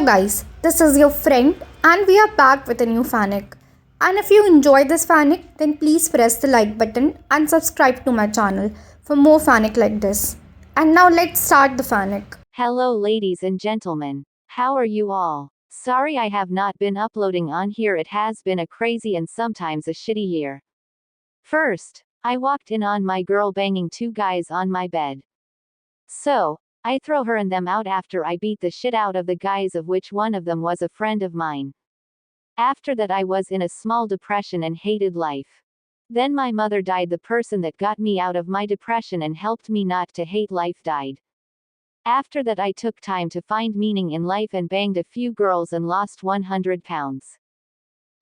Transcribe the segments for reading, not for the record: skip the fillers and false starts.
Hello, guys, this is your friend, and we are back with a new fanic. And if you enjoy this fanic, then please press the like button and subscribe to my channel for more fanic like this. And now let's start the fanic. Hello, ladies and gentlemen. How are you all? Sorry I have not been uploading on here, it has been a crazy and sometimes a shitty year. First, I walked in on my girl banging two guys on my bed. So, I throw her and them out after I beat the shit out of the guys, of which one of them was a friend of mine. After that, I was in a small depression and hated life. Then my mother died. The person that got me out of my depression and helped me not to hate life died. After that, I took time to find meaning in life and banged a few girls and lost 100 pounds.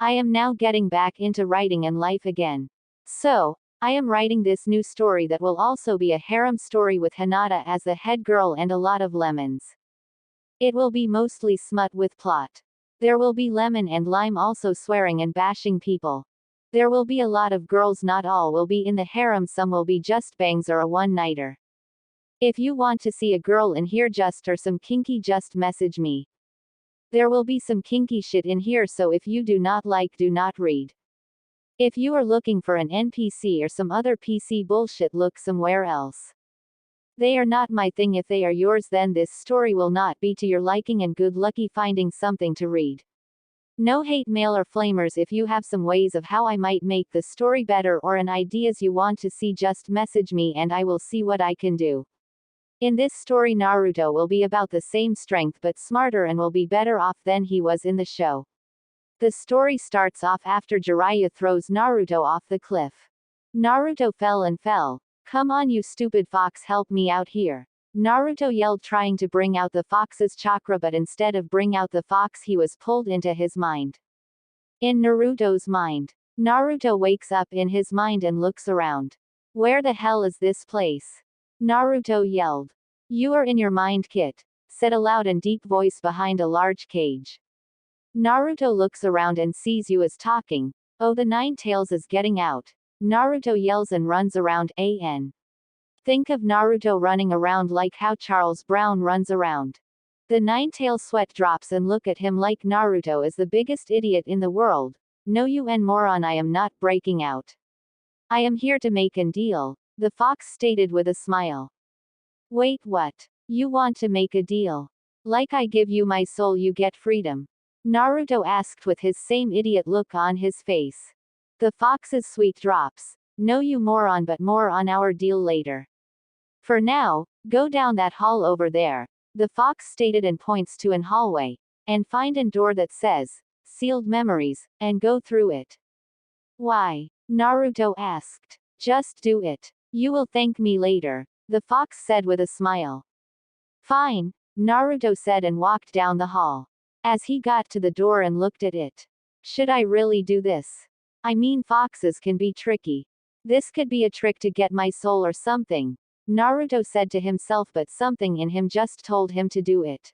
I am now getting back into writing and life again. So, I am writing this new story that will also be a harem story with Hinata as the head girl and a lot of lemons. It will be mostly smut with plot. There will be lemon and lime, also swearing and bashing people. There will be a lot of girls, not all will be in the harem, some will be just bangs or a one-nighter. If you want to see a girl in here just or some kinky, just message me. There will be some kinky shit in here, so if you do not like, do not read. If you are looking for an NPC or some other PC bullshit, look somewhere else. They are not my thing. If they are yours, then this story will not be to your liking, and good lucky finding something to read. No hate mail or flamers. If you have some ways of how I might make the story better or an ideas you want to see, just message me and I will see what I can do. In this story, Naruto will be about the same strength but smarter and will be better off than he was in the show. The story starts off after Jiraiya throws Naruto off the cliff. Naruto fell and fell. "Come on, you stupid fox, help me out here," Naruto yelled, trying to bring out the fox's chakra, but instead of bring out the fox, he was pulled into his mind. In Naruto's mind, Naruto wakes up in his mind and looks around. "Where the hell is this place?" Naruto yelled. "You are in your mind, Kit," said a loud and deep voice behind a large cage. Naruto looks around and sees you as talking. "Oh, the Nine Tails is getting out." Naruto yells and runs around. Think of Naruto running around like how Charles Brown runs around. The Nine Tails sweat drops and look at him like Naruto is the biggest idiot in the world. "No, you moron, I am not breaking out. I am here to make a deal," the fox stated with a smile. "Wait, what? You want to make a deal? Like I give you my soul, you get freedom?" Naruto asked with his same idiot look on his face. The fox's sweet drops. "No, you moron, but more on our deal later. For now, go down that hall over there," the fox stated and points to an hallway, "and find a door that says, sealed memories, and go through it." "Why?" Naruto asked. "Just do it. You will thank me later," the fox said with a smile. "Fine," Naruto said and walked down the hall. As he got to the door and looked at it. "Should I really do this? I mean, foxes can be tricky. This could be a trick to get my soul or something," Naruto said to himself, but something in him just told him to do it.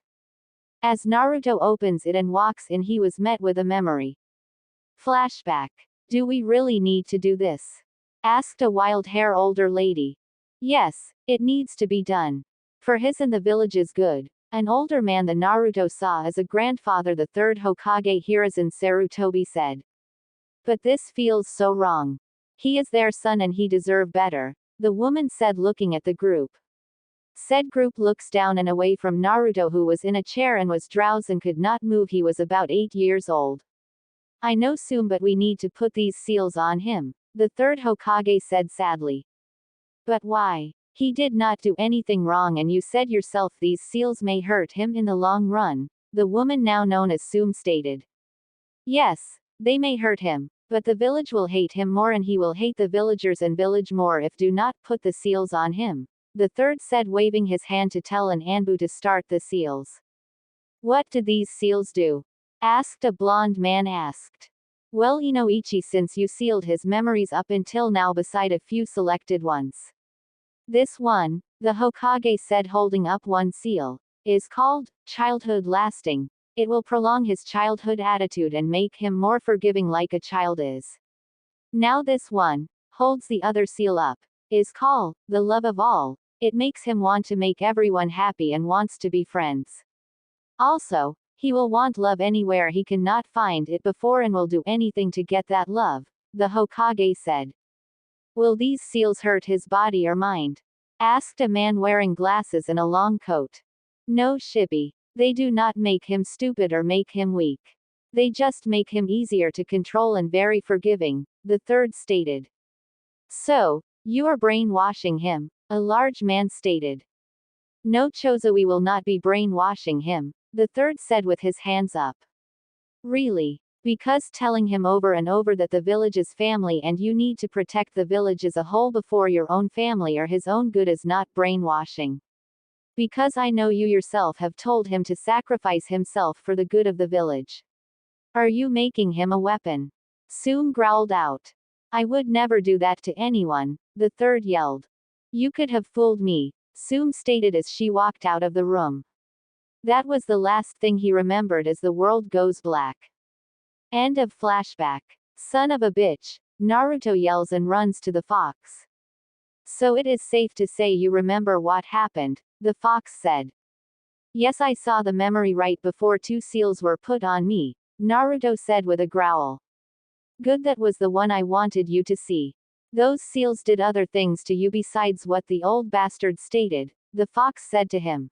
As Naruto opens it and walks in, he was met with a memory. Flashback. "Do we really need to do this?" asked a wild-hair older lady. "Yes, it needs to be done. For his and the village's good." An older man the Naruto saw as a grandfather, the third Hokage Hiruzen Sarutobi, said. "But this feels so wrong. He is their son and he deserve better," the woman said, looking at the group. Said group looks down and away from Naruto, who was in a chair and was drowsy and could not move. He was about 8 years old. "I know soon, but we need to put these seals on him," the third Hokage said sadly. "But why? He did not do anything wrong, and you said yourself these seals may hurt him in the long run," the woman now known as Sum stated. "Yes, they may hurt him, but the village will hate him more and he will hate the villagers and village more if do not put the seals on him," the third said, waving his hand to tell an Anbu to start the seals. "What do these seals do?" asked a blonde man asked. "Well, Inoichi, since you sealed his memories up until now beside a few selected ones. This one," the Hokage said, holding up one seal, "is called childhood lasting. It will prolong his childhood attitude and make him more forgiving like a child is. Now this one," holds the other seal up, "is called the love of all. It makes him want to make everyone happy and wants to be friends. Also, He will want love anywhere he cannot find it before and will do anything to get that love, the Hokage said. Will these seals hurt his body or mind? Asked a man wearing glasses and a long coat. No, Shibi. They do not make him stupid or make him weak. They just make him easier to control and very forgiving, the third stated. So, you are brainwashing him, a large man stated. No, Chozui will not be brainwashing him, the third said with his hands up. Really? Because telling him over and over that the village is family and you need to protect the village as a whole before your own family or his own good is not brainwashing. Because I know you yourself have told him to sacrifice himself for the good of the village. Are you making him a weapon? Soom growled out. I would never do that to anyone, the third yelled. You could have fooled me, Soom stated as she walked out of the room. That was the last thing he remembered as the world goes black. End of flashback. Son of a bitch, Naruto yells and runs to the fox. So it is safe to say you remember what happened, the fox said. Yes, I saw the memory right before 2 seals were put on me, Naruto said with a growl. Good, that was the one I wanted you to see. Those seals did other things to you besides what the old bastard stated, the fox said to him.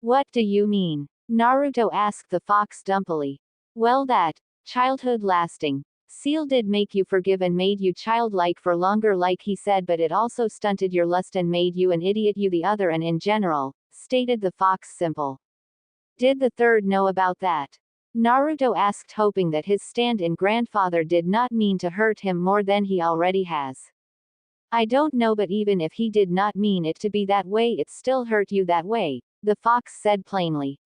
What do you mean? Naruto asked the fox dumpily. Well, that childhood lasting seal did make you forgive and made you childlike for longer, like he said, but it also stunted your lust and made you an idiot, you the other, and in general, stated the fox simple. Did the third know about that? Naruto asked, hoping that his stand-in grandfather did not mean to hurt him more than he already has. I don't know, but even if he did not mean it to be that way, it still hurt you that way, the fox said plainly.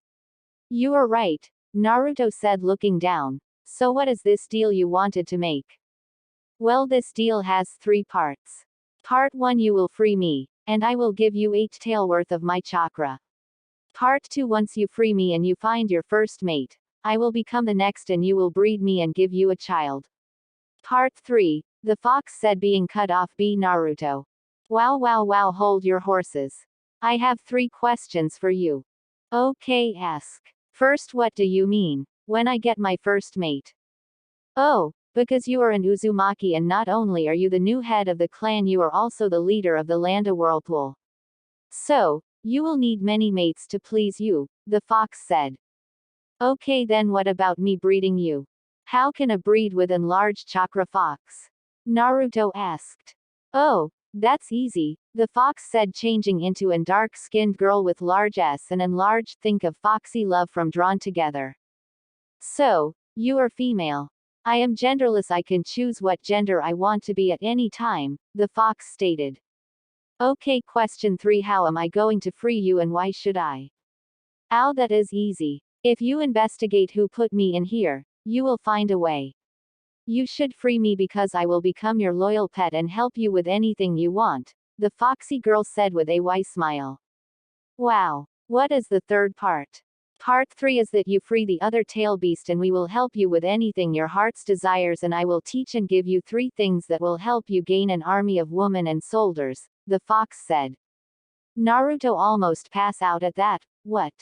You are right, Naruto said looking down. So what is this deal you wanted to make? Well, this deal has 3 parts. Part 1, you will free me, and I will give you 8 tael worth of my chakra. Part 2, once you free me and you find your first mate, I will become the next and you will breed me and give you a child. Part 3, the fox said, being cut off by Naruto. Wow, hold your horses. I have 3 questions for you. Okay, ask. First, what do you mean, when I get my first mate? Oh, because you are an Uzumaki and not only are you the new head of the clan, you are also the leader of the Landa Whirlpool. So, you will need many mates to please you, the fox said. Okay, then what about me breeding you? How can a breed with enlarged chakra fox? Naruto asked. Oh, that's easy, the fox said, changing into a dark-skinned girl with large S and enlarged. Think of foxy love from Drawn Together. So, you are female. I am genderless, I can choose what gender I want to be at any time, the fox stated. Okay, question 3, how am I going to free you and why should I? Ow, that is easy. If you investigate who put me in here, you will find a way. You should free me because I will become your loyal pet and help you with anything you want, the foxy girl said with a wise smile. Wow. What is the third part? Part 3 is that you free the other tail beast and we will help you with anything your heart's desires, and I will teach and give you 3 things that will help you gain an army of women and soldiers, the fox said. Naruto almost pass out at that. What?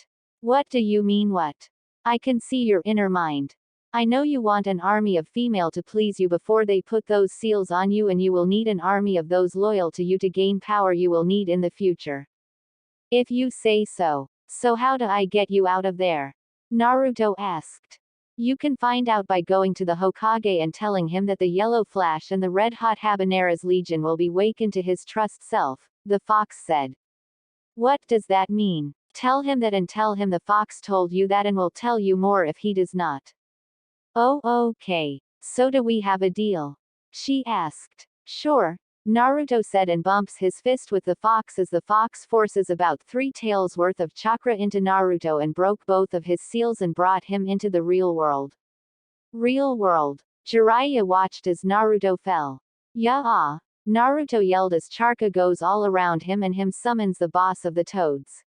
What do you mean what? I can see your inner mind. I know you want an army of female to please you before they put those seals on you, and you will need an army of those loyal to you to gain power you will need in the future. If you say so. So how do I get you out of there? Naruto asked. You can find out by going to the Hokage and telling him that the Yellow Flash and the Red Hot Habaneras Legion will be wakened to his trust self, the fox said. What does that mean? Tell him that and tell him the fox told you that and will tell you more if he does not. Oh, okay. So do we have a deal? She asked. Sure, Naruto said and bumps his fist with the fox as the fox forces about 3 taels worth of chakra into Naruto and broke both of his seals and brought him into the real world. Real world. Jiraiya watched as Naruto fell. Yeah, Naruto yelled as chakra goes all around him and him summons the boss of the toads.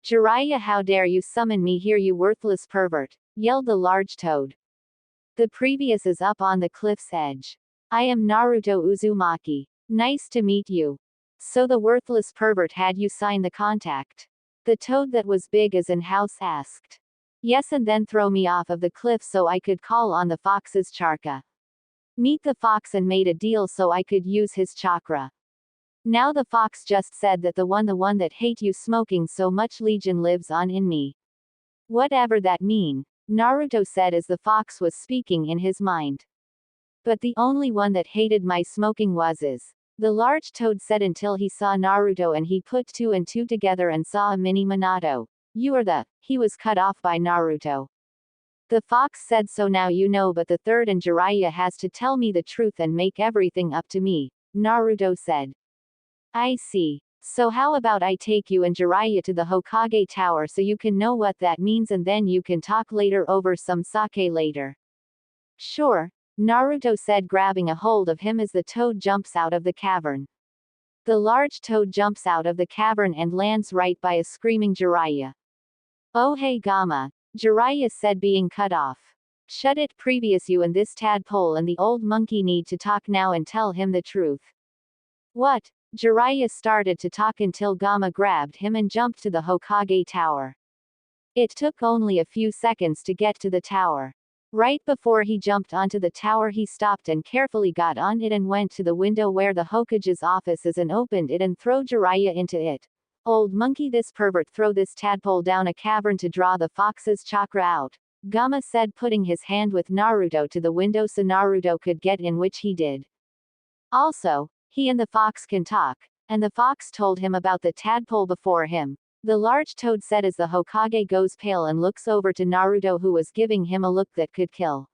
Jiraiya, how dare you summon me here, you worthless pervert, yelled the large toad. The previous is up on the cliff's edge. I am Naruto Uzumaki. Nice to meet you. So the worthless pervert had you sign the contract? The toad that was big as in house asked. Yes, and then throw me off of the cliff so I could call on the fox's chakra. Meet the fox and made a deal so I could use his chakra. Now the fox just said that the one that hate you smoking so much legion lives on in me. Whatever that mean, Naruto said as the fox was speaking in his mind. But the only one that hated my smoking was is. The large toad said until he saw Naruto and he put two and two together and saw a mini Minato. You are the. He was cut off by Naruto. The fox said so now you know but the third and Jiraiya has to tell me the truth and make everything up to me, Naruto said. I see. So how about I take you and Jiraiya to the Hokage Tower so you can know what that means and then you can talk later over some sake later. Sure, Naruto said grabbing a hold of him as the toad jumps out of the cavern. The large toad jumps out of the cavern and lands right by a screaming Jiraiya. Oh hey Gamma, Jiraiya said being cut off. Shut it previous you and this tadpole and the old monkey need to talk now and tell him the truth. What? Jiraiya started to talk until Gamma grabbed him and jumped to the Hokage Tower. It took only a few seconds to get to the tower. Right before he jumped onto the tower he stopped and carefully got on it and went to the window where the Hokage's office is and opened it and threw Jiraiya into it. Old monkey this pervert throw this tadpole down a cavern to draw the fox's chakra out, Gamma said putting his hand with Naruto to the window so Naruto could get in which he did. Also, he and the fox can talk, and the fox told him about the tadpole before him. The large toad said as the Hokage goes pale and looks over to Naruto who was giving him a look that could kill.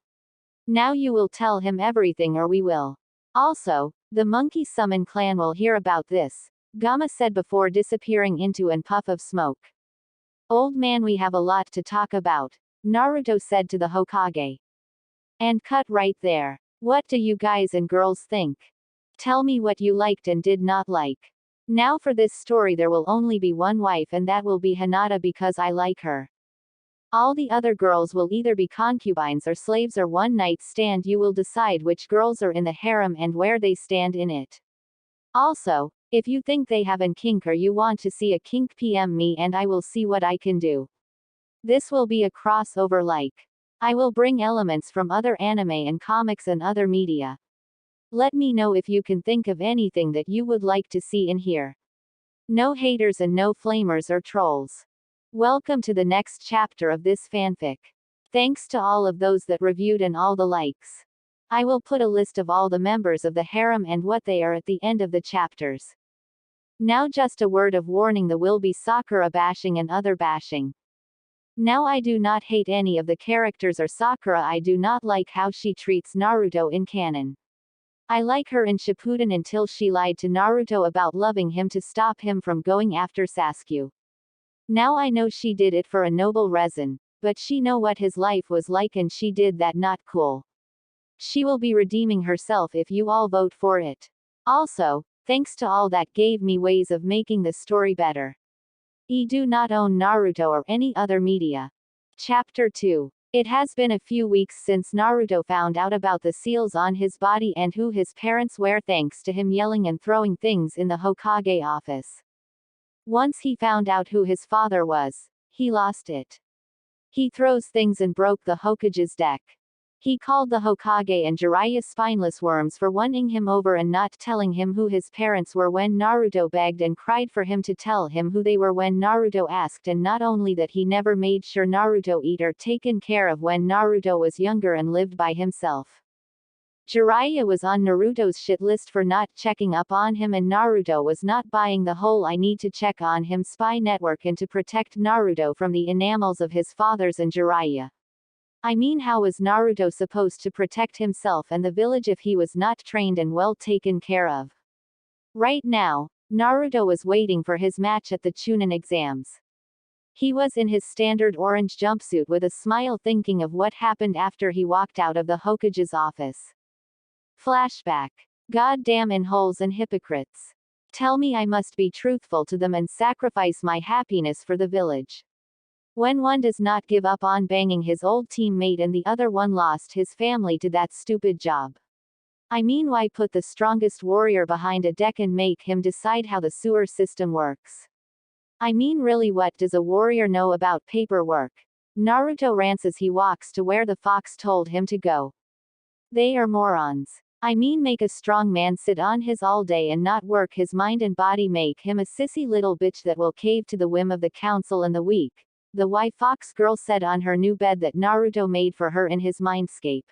Now you will tell him everything or we will. Also, the monkey summon clan will hear about this, Gamma said before disappearing into a puff of smoke. Old man we have a lot to talk about, Naruto said to the Hokage. And cut right there. What do you guys and girls think? Tell me what you liked and did not like. Now for this story there will only be one wife and that will be Hinata because I like her. All the other girls will either be concubines or slaves or one night stand you will decide which girls are in the harem and where they stand in it. Also, if you think they have an kink or you want to see a kink PM me and I will see what I can do. This will be a crossover like. I will bring elements from other anime and comics and other media. Let me know if you can think of anything that you would like to see in here. No haters and no flamers or trolls. Welcome to the next chapter of this fanfic. Thanks to all of those that reviewed and all the likes. I will put a list of all the members of the harem and what they are at the end of the chapters. Now just a word of warning there will be Sakura bashing and other bashing. Now I do not hate any of the characters or Sakura I do not like how she treats Naruto in canon. I like her in Shippuden until she lied to Naruto about loving him to stop him from going after Sasuke. Now I know she did it for a noble reason, but she know what his life was like and she did that not cool. She will be redeeming herself if you all vote for it. Also, thanks to all that gave me ways of making the story better. I do not own Naruto or any other media. Chapter 2. It has been a few weeks since Naruto found out about the seals on his body and who his parents were thanks to him yelling and throwing things in the Hokage office. Once he found out who his father was, he lost it. He throws things and broke the Hokage's deck. He called the Hokage and Jiraiya spineless worms for winning him over and not telling him who his parents were when Naruto begged and cried for him to tell him who they were when Naruto asked, and not only that he never made sure Naruto eat or taken care of when Naruto was younger and lived by himself. Jiraiya was on Naruto's shit list for not checking up on him and Naruto was not buying the whole I need to check on him spy network and to protect Naruto from the enamels of his fathers and Jiraiya. I mean how was Naruto supposed to protect himself and the village if he was not trained and well taken care of? Right now, Naruto was waiting for his match at the Chunin exams. He was in his standard orange jumpsuit with a smile thinking of what happened after he walked out of the Hokage's office. Flashback. Goddamn in-holes and hypocrites. Tell me I must be truthful to them and sacrifice my happiness for the village. When one does not give up on banging his old teammate and the other one lost his family to that stupid job. I mean why put the strongest warrior behind a deck and make him decide how the sewer system works? I mean really what does a warrior know about paperwork? Naruto rants as he walks to where the fox told him to go. They are morons. I mean, make a strong man sit on his all day and not work his mind and body, make him a sissy little bitch that will cave to the whim of the council and the weak, the why fox girl said on her new bed that Naruto made for her in his mindscape.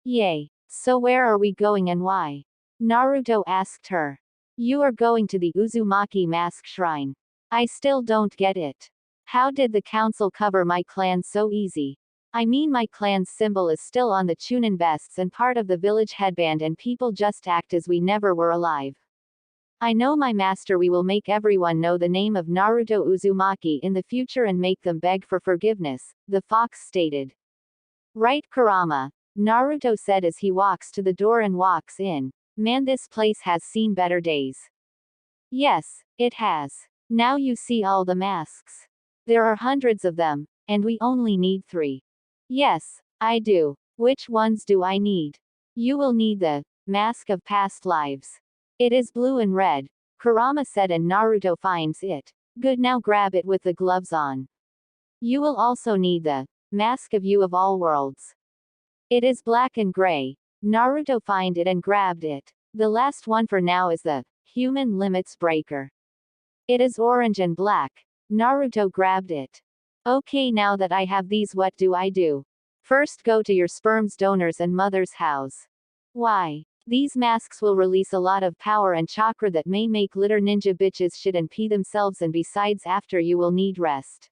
Yay. So where are we going and why? Naruto asked her. You are going to the Uzumaki Mask Shrine. I still don't get it. How did the council cover my clan so easy? I mean, my clan's symbol is still on the Chunin vests and part of the village headband, and people just act as we never were alive. I know, my master, we will make everyone know the name of Naruto Uzumaki in the future and make them beg for forgiveness, the fox stated. Right, Kurama, Naruto said as he walks to the door and walks in. Man, this place has seen better days. Yes, it has. Now you see all the masks. There are hundreds of them, and we only need 3. Yes, I do. Which ones do I need? You will need the mask of past lives. It is blue and red, Kurama said, and Naruto finds it. Good, now grab it with the gloves on. You will also need the mask of you of all worlds. It is black and gray. Naruto find it and grabbed it. The last one for now is the human limits breaker. It is orange and black. Naruto grabbed it. Okay, now that I have these, what do I do? First, go to your sperm's donor's and mother's house. Why? These masks will release a lot of power and chakra that may make litter ninja bitches shit and pee themselves, and besides, after you will need rest.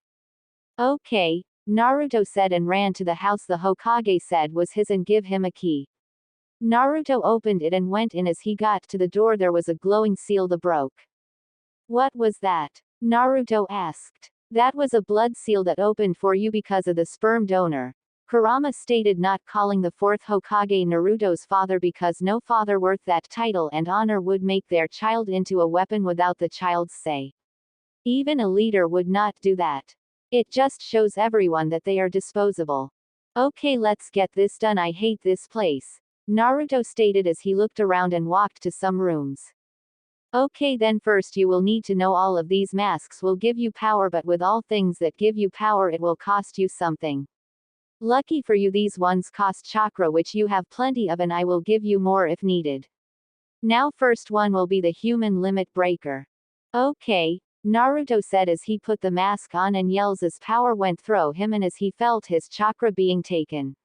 Okay, Naruto said and ran to the house the Hokage said was his and give him a key. Naruto opened it and went in. As he got to the door, there was a glowing seal that broke. What was that? Naruto asked. That was a blood seal that opened for you because of the sperm donor, Kurama stated, not calling the 4th Hokage Naruto's father because no father worth that title and honor would make their child into a weapon without the child's say. Even a leader would not do that. It just shows everyone that they are disposable. Okay, let's get this done. I hate this place, Naruto stated as he looked around and walked to some rooms. Okay, then first you will need to know all of these masks will give you power, but with all things that give you power, it will cost you something. Lucky for you, these ones cost chakra, which you have plenty of, and I will give you more if needed. Now, first one will be the human limit breaker. Okay, Naruto said as he put the mask on and yells as power went through him and as he felt his chakra being taken.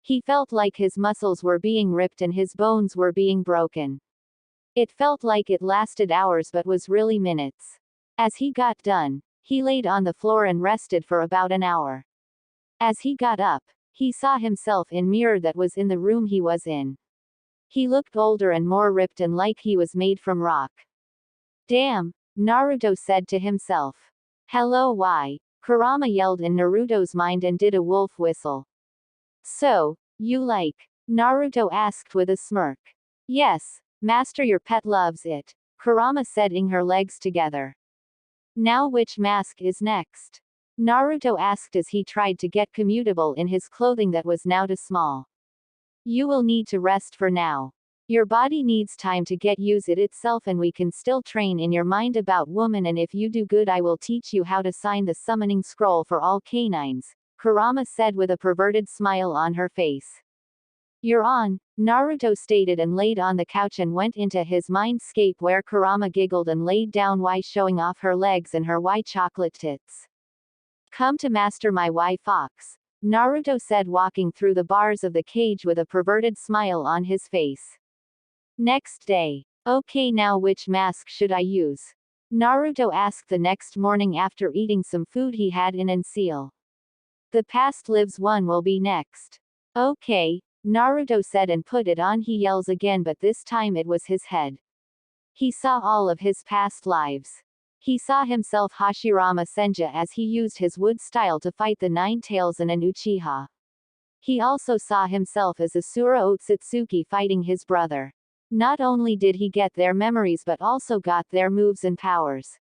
He felt like his muscles were being ripped and his bones were being broken. It felt like it lasted hours but was really minutes. As he got done, he laid on the floor and rested for about an hour. As he got up, he saw himself in mirror that was in the room he was in. He looked older and more ripped and like he was made from rock. Damn, Naruto said to himself. Hello, why? Kurama yelled in Naruto's mind and did a wolf whistle. So, you like? Naruto asked with a smirk. Yes, master, your pet loves it, Kurama said, ing her legs together. Now which mask is next? Naruto asked as he tried to get commutable in his clothing that was now too small. You will need to rest for now. Your body needs time to get used it itself, and we can still train in your mind about woman, and if you do good I will teach you how to sign the summoning scroll for all canines, Kurama said with a perverted smile on her face. You're on, Naruto stated and laid on the couch and went into his mindscape where Kurama giggled and laid down while showing off her legs and her white chocolate tits. Come to master my Y fox, Naruto said, walking through the bars of the cage with a perverted smile on his face. Next day. Okay, now which mask should I use? Naruto asked the next morning after eating some food he had in and seal. The past lives one will be next. Okay, Naruto said and put it on. He yells again, but this time it was his head. He saw all of his past lives. He saw himself Hashirama Senja as he used his wood style to fight the Nine Tails and an Uchiha. He also saw himself as Asura Otsutsuki fighting his brother. Not only did he get their memories but also got their moves and powers.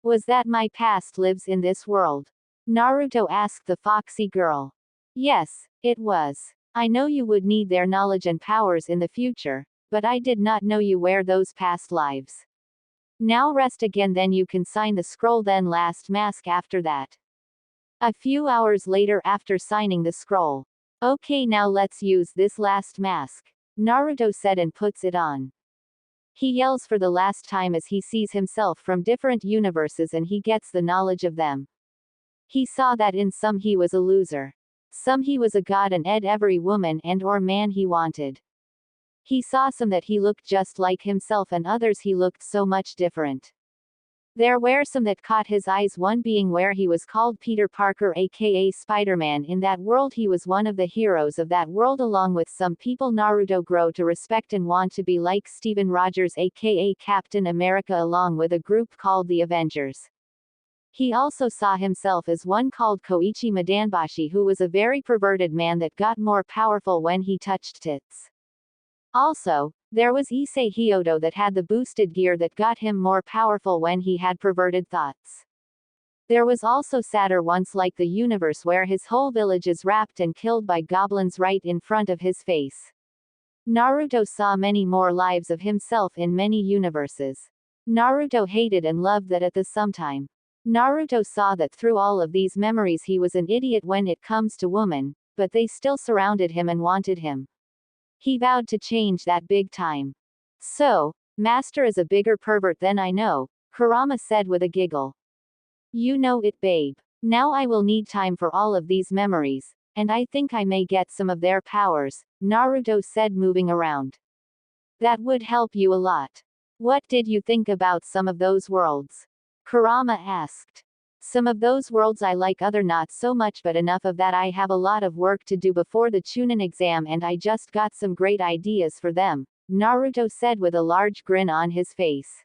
Was that my past lives in this world? Naruto asked the foxy girl. Yes, it was. I know you would need their knowledge and powers in the future, but I did not know you were those past lives. Now rest again, then you can sign the scroll, then last mask after that. A few hours later after signing the scroll. Okay, now let's use this last mask, Naruto said and puts it on. He yells for the last time as he sees himself from different universes and he gets the knowledge of them. He saw that in some he was a loser. Some he was a god and ed every woman and or man he wanted. He saw some that he looked just like himself and others he looked so much different. There were some that caught his eyes, one being where he was called Peter Parker aka Spider-Man. In that world he was one of the heroes of that world along with some people Naruto grow to respect and want to be like Stephen Rogers aka Captain America along with a group called the Avengers. He also saw himself as one called Koichi Madanbashi who was a very perverted man that got more powerful when he touched tits. Also, there was Issei Hyodo that had the boosted gear that got him more powerful when he had perverted thoughts. There was also Sadder once like the universe where his whole village is wrapped and killed by goblins right in front of his face. Naruto saw many more lives of himself in many universes. Naruto hated and loved that at the same time. Naruto saw that through all of these memories he was an idiot when it comes to women, but they still surrounded him and wanted him. He vowed to change that big time. So, Master is a bigger pervert than I know, Kurama said with a giggle. You know it, babe. Now I will need time for all of these memories, and I think I may get some of their powers, Naruto said moving around. That would help you a lot. What did you think about some of those worlds? Kurama asked. Some of those worlds I like, other not so much, but enough of that I have a lot of work to do before the Chunin exam and I just got some great ideas for them, Naruto said with a large grin on his face.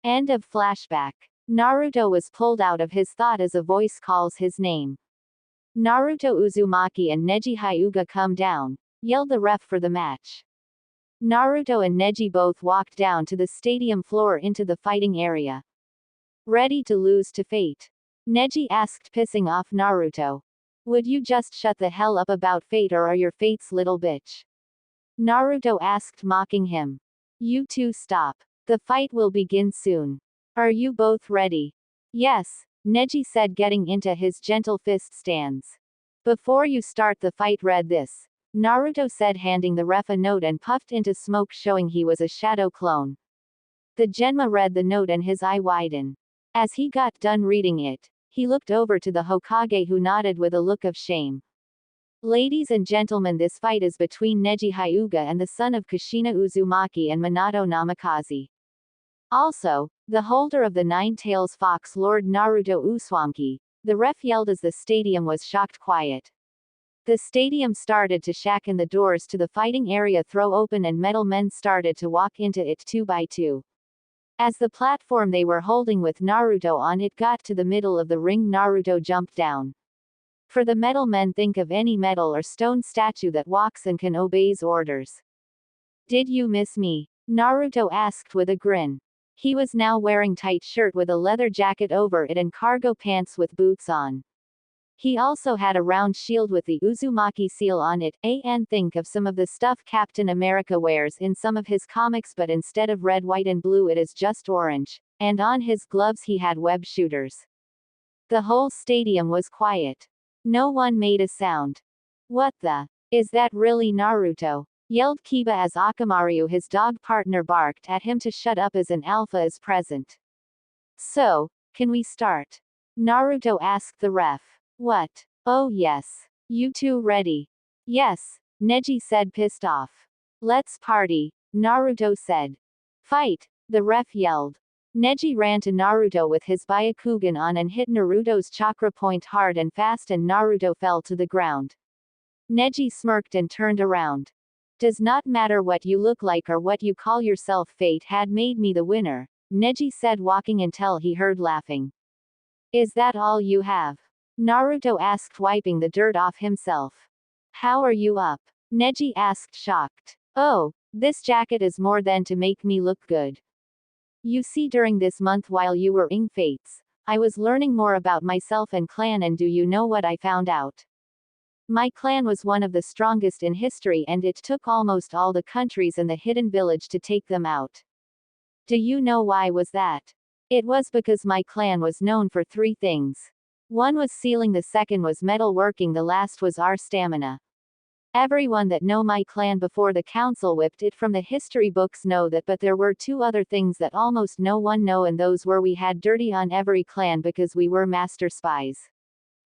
End of flashback. Naruto was pulled out of his thought as a voice calls his name. Naruto Uzumaki and Neji Hyuga come down, yelled the ref for the match. Naruto and Neji both walked down to the stadium floor into the fighting area. Ready to lose to fate? Neji asked, pissing off Naruto. Would you just shut the hell up about fate or are your fate's little bitch? Naruto asked, mocking him. You two stop. The fight will begin soon. Are you both ready? Yes, Neji said, getting into his gentle fist stance. Before you start the fight, read this, Naruto said, handing the ref a note and puffed into smoke showing he was a shadow clone. The Genma read the note and his eye widened. As he got done reading it, he looked over to the Hokage who nodded with a look of shame. Ladies and gentlemen, this fight is between Neji Hyuga and the son of Kushina Uzumaki and Minato Namikaze. Also, the holder of the Nine-Tails Fox, Lord Naruto Uzumaki. The ref yelled as the stadium was shocked quiet. The stadium started to shake and the doors to the fighting area throw open and metal men started to walk into it two by two. As the platform they were holding with Naruto on it got to the middle of the ring, Naruto jumped down. For the metal men, think of any metal or stone statue that walks and can obey orders. Did you miss me? Naruto asked with a grin. He was now wearing tight shirt with a leather jacket over it and cargo pants with boots on. He also had a round shield with the Uzumaki seal on it, and think of some of the stuff Captain America wears in some of his comics, but instead of red, white and blue it is just orange, and on his gloves he had web shooters. The whole stadium was quiet. No one made a sound. What the? Is that really Naruto? Yelled Kiba as Akamaru, his dog partner, barked at him to shut up as an alpha is present. So, can we start? Naruto asked the ref. What? Oh yes. You two ready? Yes, Neji said, pissed off. Let's party, Naruto said. Fight, the ref yelled. Neji ran to Naruto with his Byakugan on and hit Naruto's chakra point hard and fast and Naruto fell to the ground. Neji smirked and turned around. Does not matter what you look like or what you call yourself, fate had made me the winner, Neji said, walking until he heard laughing. Is that all you have? Naruto asked, wiping the dirt off himself. How are you up? Neji asked, shocked. Oh, this jacket is more than to make me look good. You see, during this month while you were in Fates, I was learning more about myself and clan, and do you know what I found out? My clan was one of the strongest in history and it took almost all the countries and the hidden village to take them out. Do you know why was that? It was because my clan was known for three things. One was sealing, the second was metalworking, the last was our stamina. Everyone that know my clan before the council whipped it from the history books know that, but there were two other things that almost no one know, and those were we had dirty on every clan because we were master spies.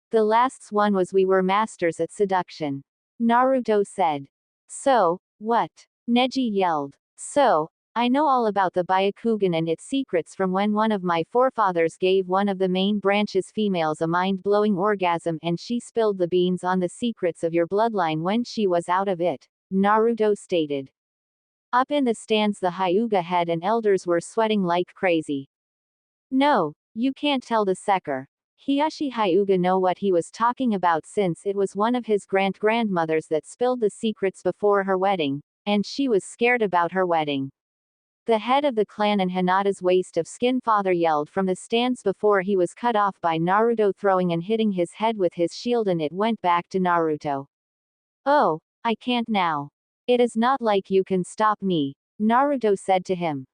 The last one was we were masters at seduction. Naruto said. So, what? Neji yelled. So, I know all about the Byakugan and its secrets from when one of my forefathers gave one of the main branch's females a mind-blowing orgasm and she spilled the beans on the secrets of your bloodline when she was out of it, Naruto stated. Up in the stands the Hyuga head and elders were sweating like crazy. No, you can't tell the Seker. Hiyashi Hyuga know what he was talking about since it was one of his grandmothers that spilled the secrets before her wedding, and she was scared about her wedding. The head of the clan and Hinata's waste of skin father yelled from the stands before he was cut off by Naruto throwing and hitting his head with his shield, and it went back to Naruto. Oh, I can't now. It is not like you can stop me, Naruto said to him.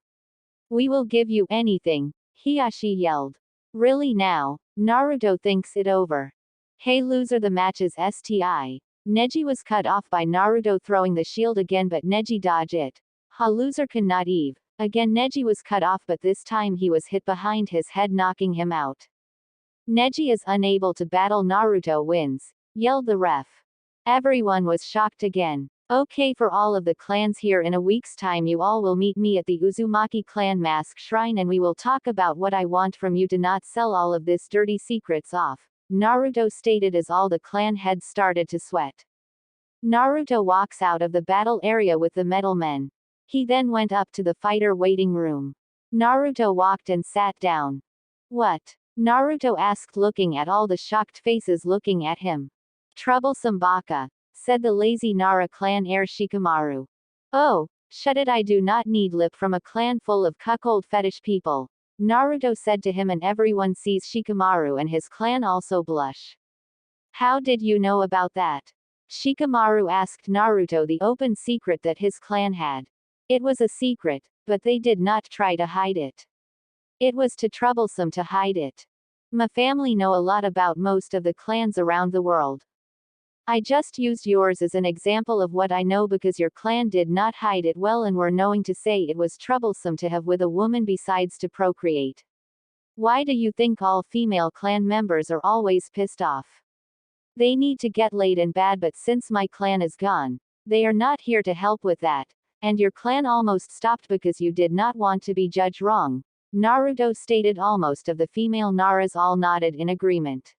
We will give you anything, Hiyashi yelled. Really now? Naruto thinks it over. Hey loser, the match is STI. Neji was cut off by Naruto throwing the shield again, but Neji dodged it. Ha loser cannot Eve. Again Neji was cut off, but this time he was hit behind his head, knocking him out. Neji is unable to battle, Naruto wins, yelled the ref. Everyone was shocked again. Okay, for all of the clans here, in a week's time you all will meet me at the Uzumaki clan mask shrine and we will talk about what I want from you to not sell all of this dirty secrets off, Naruto stated as all the clan heads started to sweat. Naruto walks out of the battle area with the metal men. He then went up to the fighter waiting room. Naruto walked and sat down. What? Naruto asked, looking at all the shocked faces looking at him. Troublesome baka, said the lazy Nara clan heir Shikamaru. Oh, shut it, I do not need lip from a clan full of cuckold fetish people, Naruto said to him, and everyone sees Shikamaru and his clan also blush. How did you know about that? Shikamaru asked Naruto the open secret that his clan had. It was a secret, but they did not try to hide it. It was too troublesome to hide it. My family know a lot about most of the clans around the world. I just used yours as an example of what I know because your clan did not hide it well and were knowing to say it was troublesome to have with a woman besides to procreate. Why do you think all female clan members are always pissed off? They need to get laid and bad, but since my clan is gone, they are not here to help with that, and your clan almost stopped because you did not want to be judged wrong, Naruto stated. Almost of the female Naras all nodded in agreement.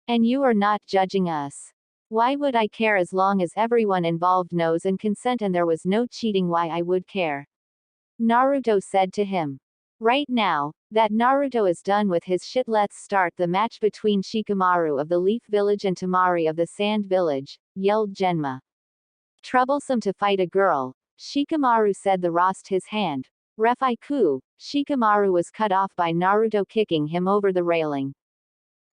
And you are not judging us. Why would I care? As long as everyone involved knows and consent and there was no cheating, why I would care? Naruto said to him. Right now, that Naruto is done with his shit, let's start the match between Shikamaru of the Leaf Village and Temari of the Sand Village, yelled Genma. Troublesome to fight a girl, Shikamaru said. The rost his hand. Ref Iku, Shikamaru was cut off by Naruto kicking him over the railing.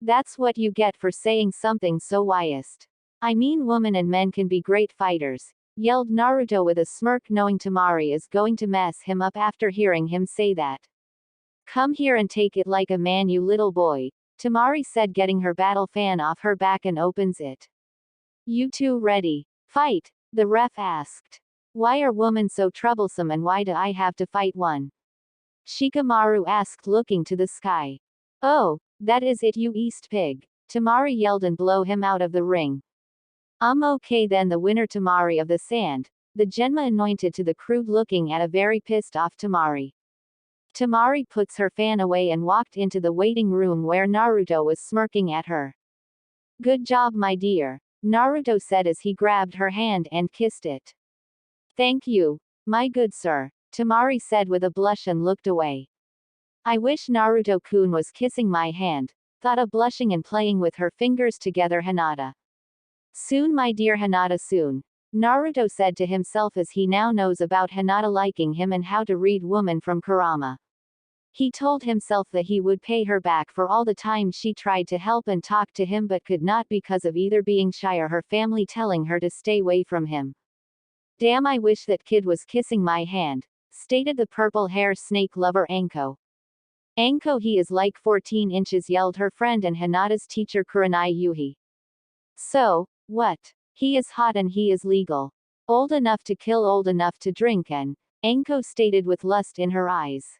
That's what you get for saying something so biased. I mean, women and men can be great fighters, yelled Naruto with a smirk, knowing Temari is going to mess him up after hearing him say that. Come here and take it like a man, you little boy, Temari said, getting her battle fan off her back and opens it. You two ready? Fight, the ref asked. Why are women so troublesome and why do I have to fight one? Shikamaru asked, looking to the sky. Oh, that is it, you East pig, Temari yelled and blow him out of the ring. Okay then, the winner Temari of the Sand, the Genma anointed to the crude, looking at a very pissed off Temari. Temari puts her fan away and walked into the waiting room where Naruto was smirking at her. Good job, my dear, Naruto said as he grabbed her hand and kissed it. Thank you, my good sir, Temari said with a blush and looked away. I wish Naruto-kun was kissing my hand, thought a blushing and playing with her fingers together Hinata. Soon, my dear Hinata, soon, Naruto said to himself as he now knows about Hinata liking him and how to read woman from Kurama. He told himself that he would pay her back for all the time she tried to help and talk to him but could not because of either being shy or her family telling her to stay away from him. Damn, I wish that kid was kissing my hand, stated the purple hair snake lover Anko. Anko, he is like 14 inches, yelled her friend and Hinata's teacher Kurenai Yuhi. So, what? He is hot and he is legal. Old enough to kill, old enough to drink, and Anko stated with lust in her eyes.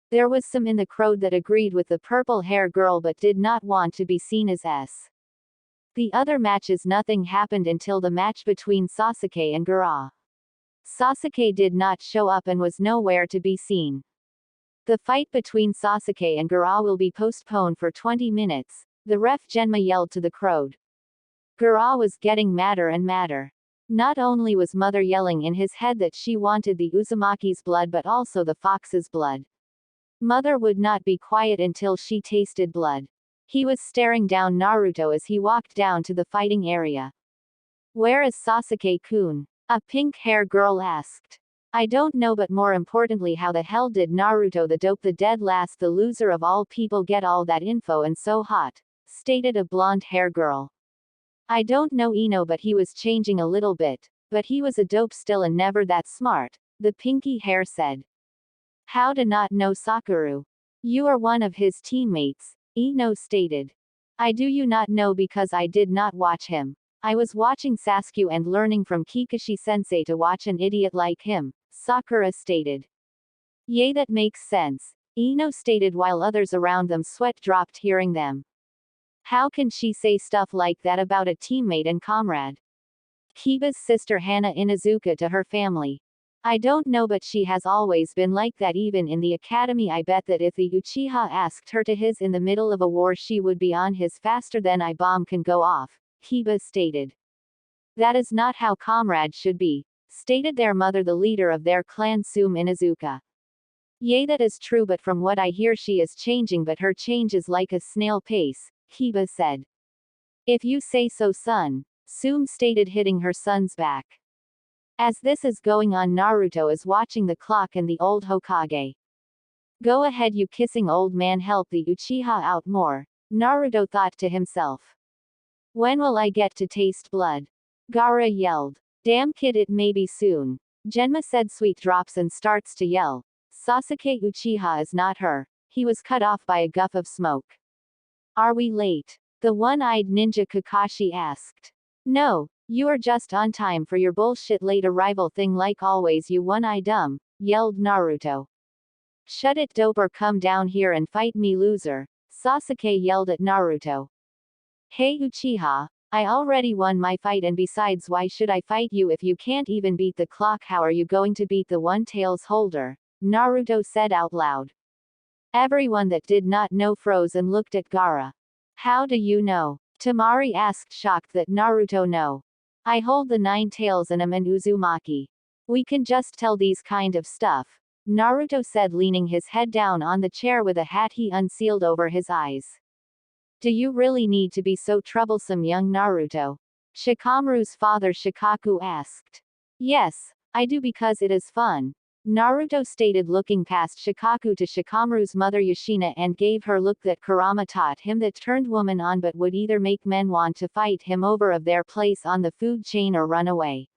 There was some in the crowd that agreed with the purple hair girl but did not want to be seen as S. The other matches, nothing happened until the match between Sasuke and Gaara. Sasuke did not show up and was nowhere to be seen. The fight between Sasuke and Gaara will be postponed for 20 minutes, the ref Genma yelled to the crowd. Gaara was getting madder and madder. Not only was Mother yelling in his head that she wanted the Uzumaki's blood but also the fox's blood. Mother would not be quiet until she tasted blood. He was staring down Naruto as he walked down to the fighting area. Where is Sasuke-kun? A pink-hair girl asked. I don't know, but more importantly, how the hell did Naruto the dope the dead last, the loser of all people, get all that info and so hot? Stated a blonde-hair girl. I don't know Ino, but he was changing a little bit, but he was a dope still and never that smart, the pinky hair said. How to not know Sakura? You are one of his teammates, Ino stated. I do you not know because I did not watch him. I was watching Sasuke and learning from Kakashi-sensei to watch an idiot like him, Sakura stated. Yay, that makes sense, Ino stated while others around them sweat dropped hearing them. How can she say stuff like that about a teammate and comrade? Kiba's sister Hana Inuzuka to her family. I don't know, but she has always been like that even in the academy. I bet that if the Uchiha asked her to his in the middle of a war she would be on his faster than a bomb can go off, Kiba stated. That is not how comrades should be, stated their mother, the leader of their clan Sume Inuzuka. Yea, that is true, but from what I hear she is changing, but her change is like a snail pace, Kiba said. If you say so, son, Sume stated, hitting her son's back. As this is going on, Naruto is watching the clock and the old Hokage. Go ahead, you kissing old man, help the Uchiha out more, Naruto thought to himself. When will I get to taste blood? Gaara yelled. Damn kid, it may be soon. Genma said sweet drops and starts to yell. Sasuke Uchiha is not her. He was cut off by a guff of smoke. Are we late? The one-eyed ninja Kakashi asked. No, you are just on time for your bullshit late arrival thing like always, you one-eye dumb, yelled Naruto. Shut it, dope, or come down here and fight me, loser, Sasuke yelled at Naruto. Hey Uchiha, I already won my fight, and besides, why should I fight you if you can't even beat the clock? How are you going to beat the one-tails holder? Naruto said out loud. Everyone that did not know froze and looked at Gaara. How do you know? Temari asked, shocked that Naruto know. I hold the 9 tails and am an Uzumaki. We can just tell these kind of stuff, Naruto said, leaning his head down on the chair with a hat he unsealed over his eyes. Do you really need to be so troublesome, young Naruto? Shikamaru's father Shikaku asked. Yes, I do, because it is fun, Naruto stated, looking past Shikaku to Shikamaru's mother Yoshina and gave her look that Kurama taught him that turned woman on but would either make men want to fight him over of their place on the food chain or run away.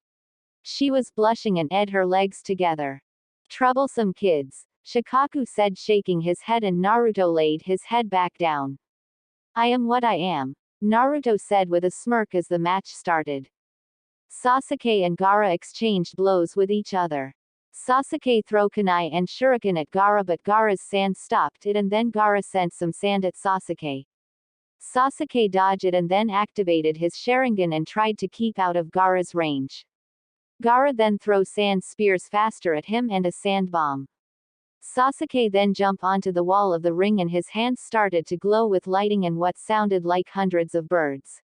She was blushing and ed her legs together. Troublesome kids, Shikaku said, shaking his head, and Naruto laid his head back down. I am what I am, Naruto said with a smirk as the match started. Sasuke and Gaara exchanged blows with each other. Sasuke threw kunai and shuriken at Gaara, but Gaara's sand stopped it, and then Gaara sent some sand at Sasuke. Sasuke dodged it and then activated his Sharingan and tried to keep out of Gaara's range. Gaara then threw sand spears faster at him and a sand bomb. Sasuke then jumped onto the wall of the ring and his hands started to glow with lighting and what sounded like hundreds of birds.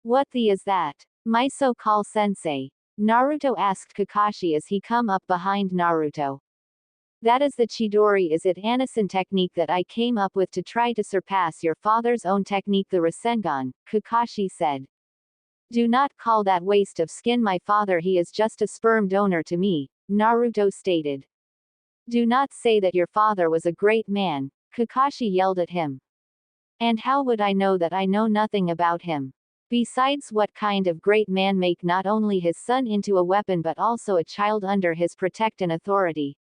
What the is that? My so-call sensei? Naruto asked Kakashi as he come up behind Naruto. That is the Chidori, is it Anasan technique that I came up with to try to surpass your father's own technique, the Rasengan, Kakashi said. Do not call that waste of skin my father, he is just a sperm donor to me, Naruto stated. Do not say that your father was a great man, Kakashi yelled at him. And how would I know that? I know nothing about him. Besides, what kind of great man make not only his son into a weapon but also a child under his protect and authority?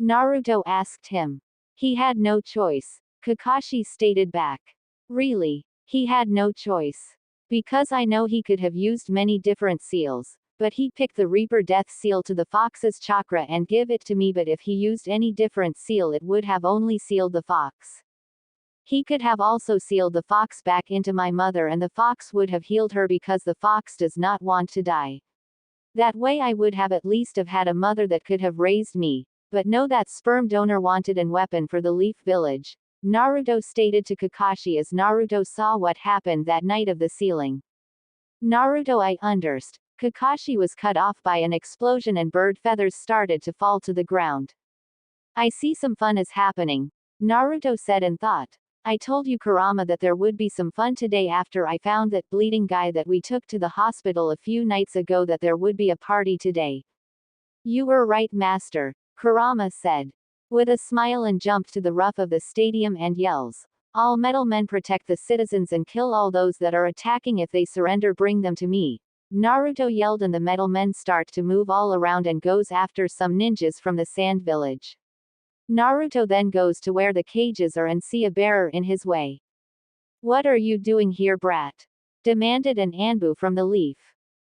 Naruto asked him. He had no choice, Kakashi stated back. Really? He had no choice. Because I know he could have used many different seals, but he picked the Reaper Death Seal to the fox's chakra and give it to me, but if he used any different seal it would have only sealed the fox. He could have also sealed the fox back into my mother and the fox would have healed her because the fox does not want to die. That way I would have at least have had a mother that could have raised me, but no, that sperm donor wanted an weapon for the Leaf Village, Naruto stated to Kakashi as Naruto saw what happened that night of the sealing. Naruto, I understand. Kakashi was cut off by an explosion and bird feathers started to fall to the ground. I see some fun is happening, Naruto said and thought. I told you Kurama that there would be some fun today after I found that bleeding guy that we took to the hospital a few nights ago, that there would be a party today. You were right, master, Kurama said. With a smile and jumped to the roof of the stadium and yells. All metal men protect the citizens and kill all those that are attacking. If they surrender, bring them to me. Naruto yelled and the metal men start to move all around and goes after some ninjas from the sand village. Naruto then goes to where the cages are and see a bearer in his way. What are you doing here, brat? Demanded an Anbu from the leaf.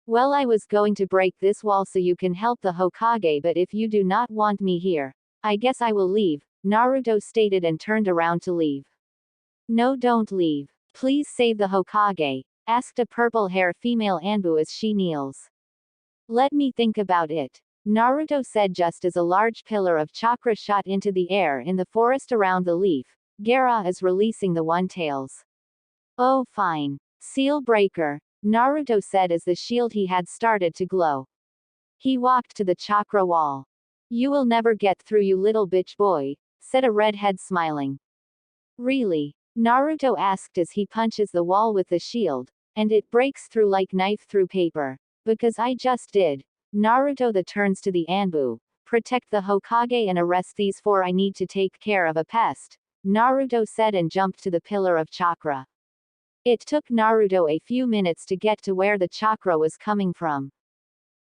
Well, I was going to break this wall so you can help the Hokage, but if you do not want me here, I guess I will leave, Naruto stated and turned around to leave. No, don't leave. Please save the Hokage, asked a purple-hair female Anbu as she kneels. Let me think about it, Naruto said just as a large pillar of chakra shot into the air in the forest around the leaf. Gaara is releasing the one-tails. Oh fine. Seal breaker, Naruto said as the shield he had started to glow. He walked to the chakra wall. You will never get through, you little bitch boy, said a redhead smiling. Really? Naruto asked as he punches the wall with the shield, and it breaks through like knife through paper. Because I just did. Naruto the turns to the Anbu. Protect the Hokage and arrest these four, I need to take care of a pest, Naruto said and jumped to the pillar of chakra. It took Naruto a few minutes to get to where the chakra was coming from.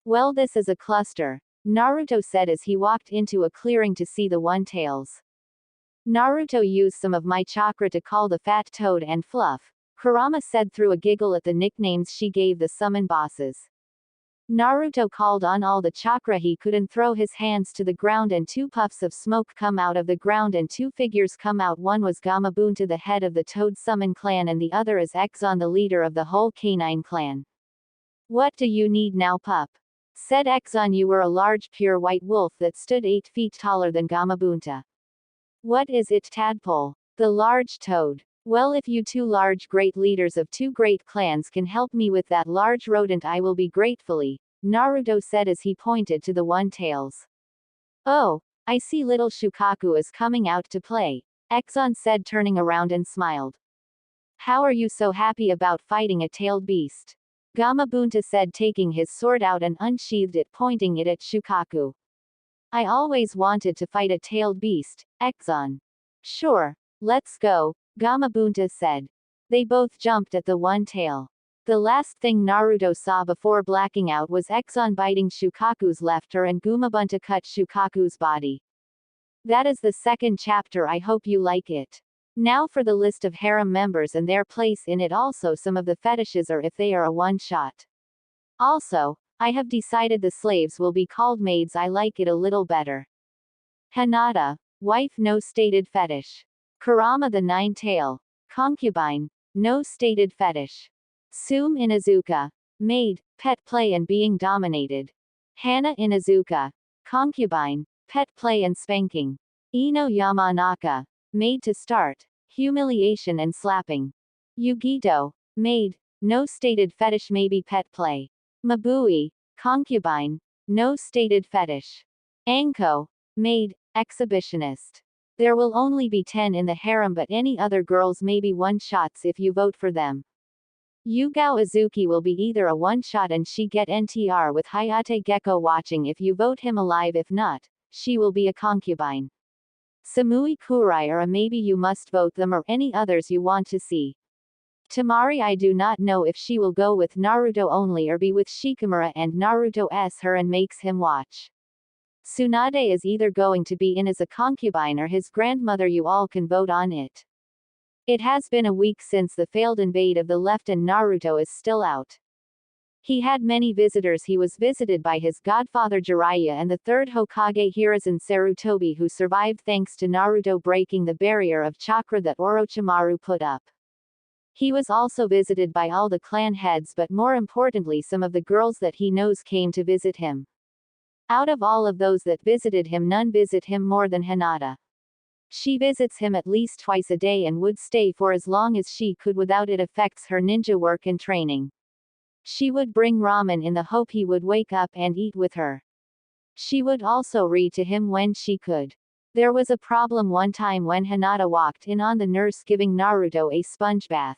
Well, this is a cluster, Naruto said as he walked into a clearing to see the one-tails. Naruto used some of my chakra to call the fat toad and Fluff, Kurama said through a giggle at the nicknames she gave the summon bosses. Naruto called on all the chakra he could and throw his hands to the ground and two puffs of smoke come out of the ground and two figures come out. One was Gamabunta, the head of the Toad Summon clan, and the other is Exon, the leader of the whole Canine clan. What do you need now, pup? Said Exon. You were a large pure white wolf that stood 8 feet taller than Gamabunta. What is it, tadpole? The large toad. Well, if you two large great leaders of two great clans can help me with that large rodent, I will be gratefully, Naruto said as he pointed to the one-tails. Oh, I see little Shukaku is coming out to play, Exon said turning around and smiled. How are you so happy about fighting a tailed beast? Gamabunta said taking his sword out and unsheathed it, pointing it at Shukaku. I always wanted to fight a tailed beast, Exon. Sure, let's go, Gamabunta said. They both jumped at the one tail. The last thing Naruto saw before blacking out was Exon biting Shukaku's left ear and Gamabunta cut Shukaku's body. That is the second chapter. I hope you like it. Now for the list of harem members and their place in it, also some of the fetishes or if they are a one-shot. Also, I have decided the slaves will be called maids. I like it a little better. Hinata, wife, no stated fetish. Kurama, the nine-tail, concubine, no stated fetish. Sume Inuzuka, maid, pet play and being dominated. Hana Inuzuka, concubine, pet play and spanking. Ino Yamanaka, maid to start, humiliation and slapping. Yugito, maid, no stated fetish, maybe pet play. Mabui, concubine, no stated fetish. Anko, maid, exhibitionist. There will only be 10 in the harem, but any other girls may be one-shots if you vote for them. Yugao Izuki will be either a one-shot and she get NTR with Hayate Gecko watching if you vote him alive, if not, she will be a concubine. Samui Kurai or a maybe, you must vote them, or any others you want to see. Tamari, I do not know if she will go with Naruto only or be with Shikimura and Naruto s her and makes him watch. Tsunade is either going to be in as a concubine or his grandmother. You all can vote on it. It has been a week since the failed invade of the left and Naruto is still out. He had many visitors. He was visited by his godfather Jiraiya and the third Hokage Hiruzen Sarutobi, who survived thanks to Naruto breaking the barrier of chakra that Orochimaru put up. He was also visited by all the clan heads, but more importantly some of the girls that he knows came to visit him. Out of all of those that visited him, none visit him more than Hinata. She visits him at least twice a day and would stay for as long as she could without it affects her ninja work and training. She would bring ramen in the hope he would wake up and eat with her. She would also read to him when she could. There was a problem one time when Hinata walked in on the nurse giving Naruto a sponge bath.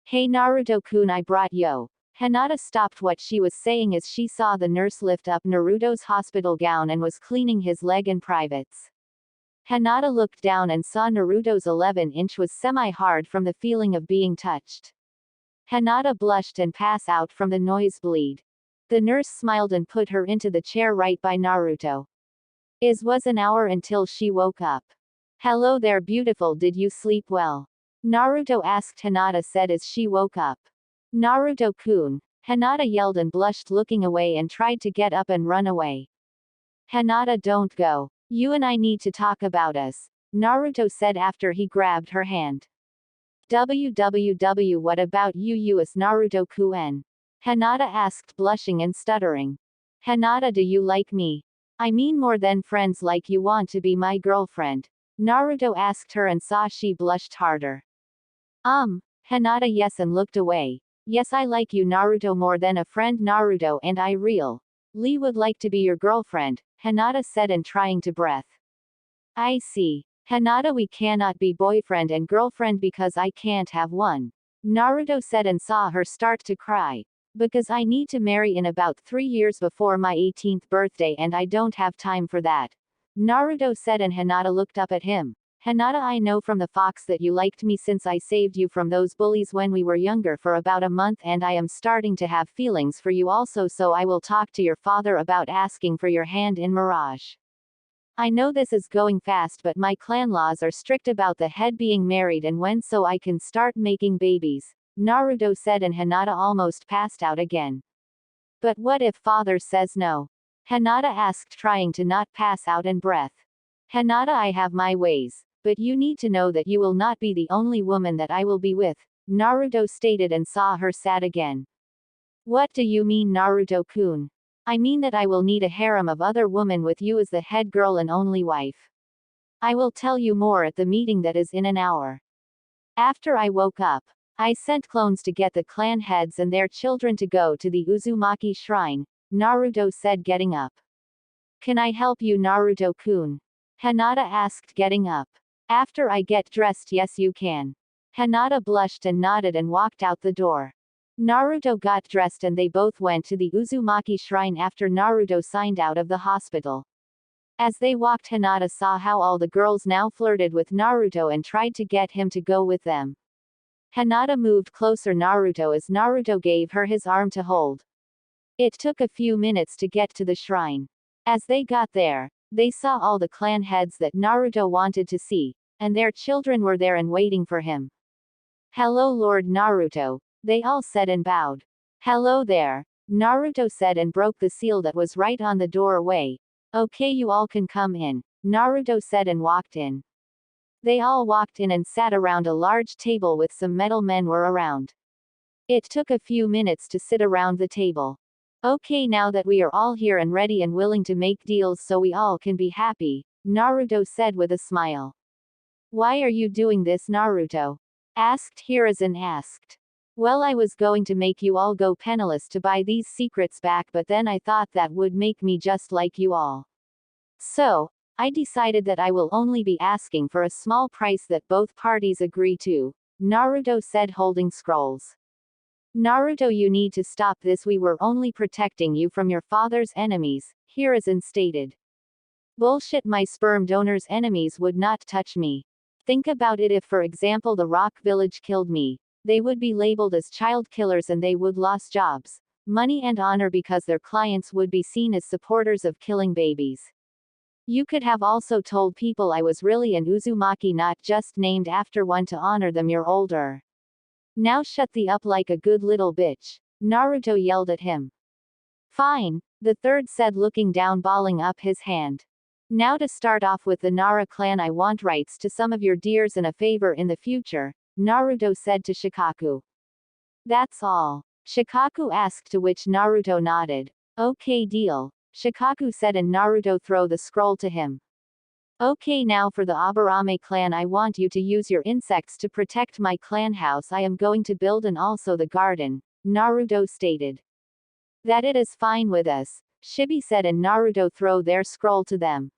"Hey Naruto-kun, I brought yo." Hinata stopped what she was saying as she saw the nurse lift up Naruto's hospital gown and was cleaning his leg and privates. Hinata looked down and saw Naruto's 11-inch was semi-hard from the feeling of being touched. Hinata blushed and passed out from the nosebleed. The nurse smiled and put her into the chair right by Naruto. It was an hour until she woke up. "Hello there beautiful, did you sleep well?" Naruto asked. Hinata said as she woke up. "Naruto-kun." Hinata yelled and blushed, looking away and tried to get up and run away. "Hinata, don't go. You and I need to talk about us," Naruto said after he grabbed her hand. "WWW, what about you as Naruto-kun?" Hinata asked, blushing and stuttering. "Hinata, do you like me? I mean more than friends, like you want to be my girlfriend?" Naruto asked her and saw she blushed harder. Hinata yes and looked away. "Yes, I like you Naruto more than a friend Naruto, and I really would like to be your girlfriend," Hinata said and trying to breath. "I see. Hinata, we cannot be boyfriend and girlfriend because I can't have one," Naruto said and saw her start to cry. "Because I need to marry in about 3 years before my 18th birthday and I don't have time for that," Naruto said and Hinata looked up at him. "Hinata, I know from the Fox that you liked me since I saved you from those bullies when we were younger for about a month, and I am starting to have feelings for you also, so I will talk to your father about asking for your hand in Mirage. I know this is going fast, but my clan laws are strict about the head being married and when, so I can start making babies," Naruto said and Hinata almost passed out again. "But what if father says no?" Hinata asked, trying to not pass out in breath. "Hinata, I have my ways. But you need to know that you will not be the only woman that I will be with," Naruto stated and saw her sad again. "What do you mean Naruto-kun?" "I mean that I will need a harem of other women with you as the head girl and only wife. I will tell you more at the meeting that is in an hour. After I woke up, I sent clones to get the clan heads and their children to go to the Uzumaki shrine," Naruto said, getting up. "Can I help you Naruto-kun?" Hinata asked, getting up. "After I get dressed, yes you can." Hinata blushed and nodded and walked out the door. Naruto got dressed and they both went to the Uzumaki shrine after Naruto signed out of the hospital. As they walked, Hinata saw how all the girls now flirted with Naruto and tried to get him to go with them. Hinata moved closer Naruto as Naruto gave her his arm to hold. It took a few minutes to get to the shrine. As they got there, they saw all the clan heads that Naruto wanted to see, and their children were there and waiting for him. "Hello Lord Naruto," they all said and bowed. "Hello there," Naruto said and broke the seal that was right on the doorway. "Okay, you all can come in," Naruto said and walked in. They all walked in and sat around a large table with some metal men were around. It took a few minutes to sit around the table. "Okay, now that we are all here and ready and willing to make deals so we all can be happy," Naruto said with a smile. "Why are you doing this Naruto?" asked Hiruzen asked. "Well, I was going to make you all go penniless to buy these secrets back, but then I thought that would make me just like you all. So, I decided that I will only be asking for a small price that both parties agree to," Naruto said, holding scrolls. "Naruto, you need to stop this. We were only protecting you from your father's enemies," Hiruzen stated. "Bullshit, my sperm donor's enemies would not touch me. Think about it, if for example the Rock Village killed me, they would be labeled as child killers and they would lose jobs," money and honor because their clients would be seen as supporters of killing babies. You could have also told people I was really an Uzumaki, not just named after one to honor them. You're older. Now shut the up like a good little bitch, Naruto yelled at him. Fine, the third said, looking down, balling up his hand. Now to start off with the Nara clan, I want rights to some of your deers and a favor in the future, Naruto said to Shikaku. That's all? Shikaku asked, to which Naruto nodded. Okay, deal, Shikaku said, and Naruto threw the scroll to him. Okay, now for the Aburame clan, I want you to use your insects to protect my clan house I am going to build and also the garden, Naruto stated. That it is fine with us, Shibi said, and Naruto threw their scroll to them.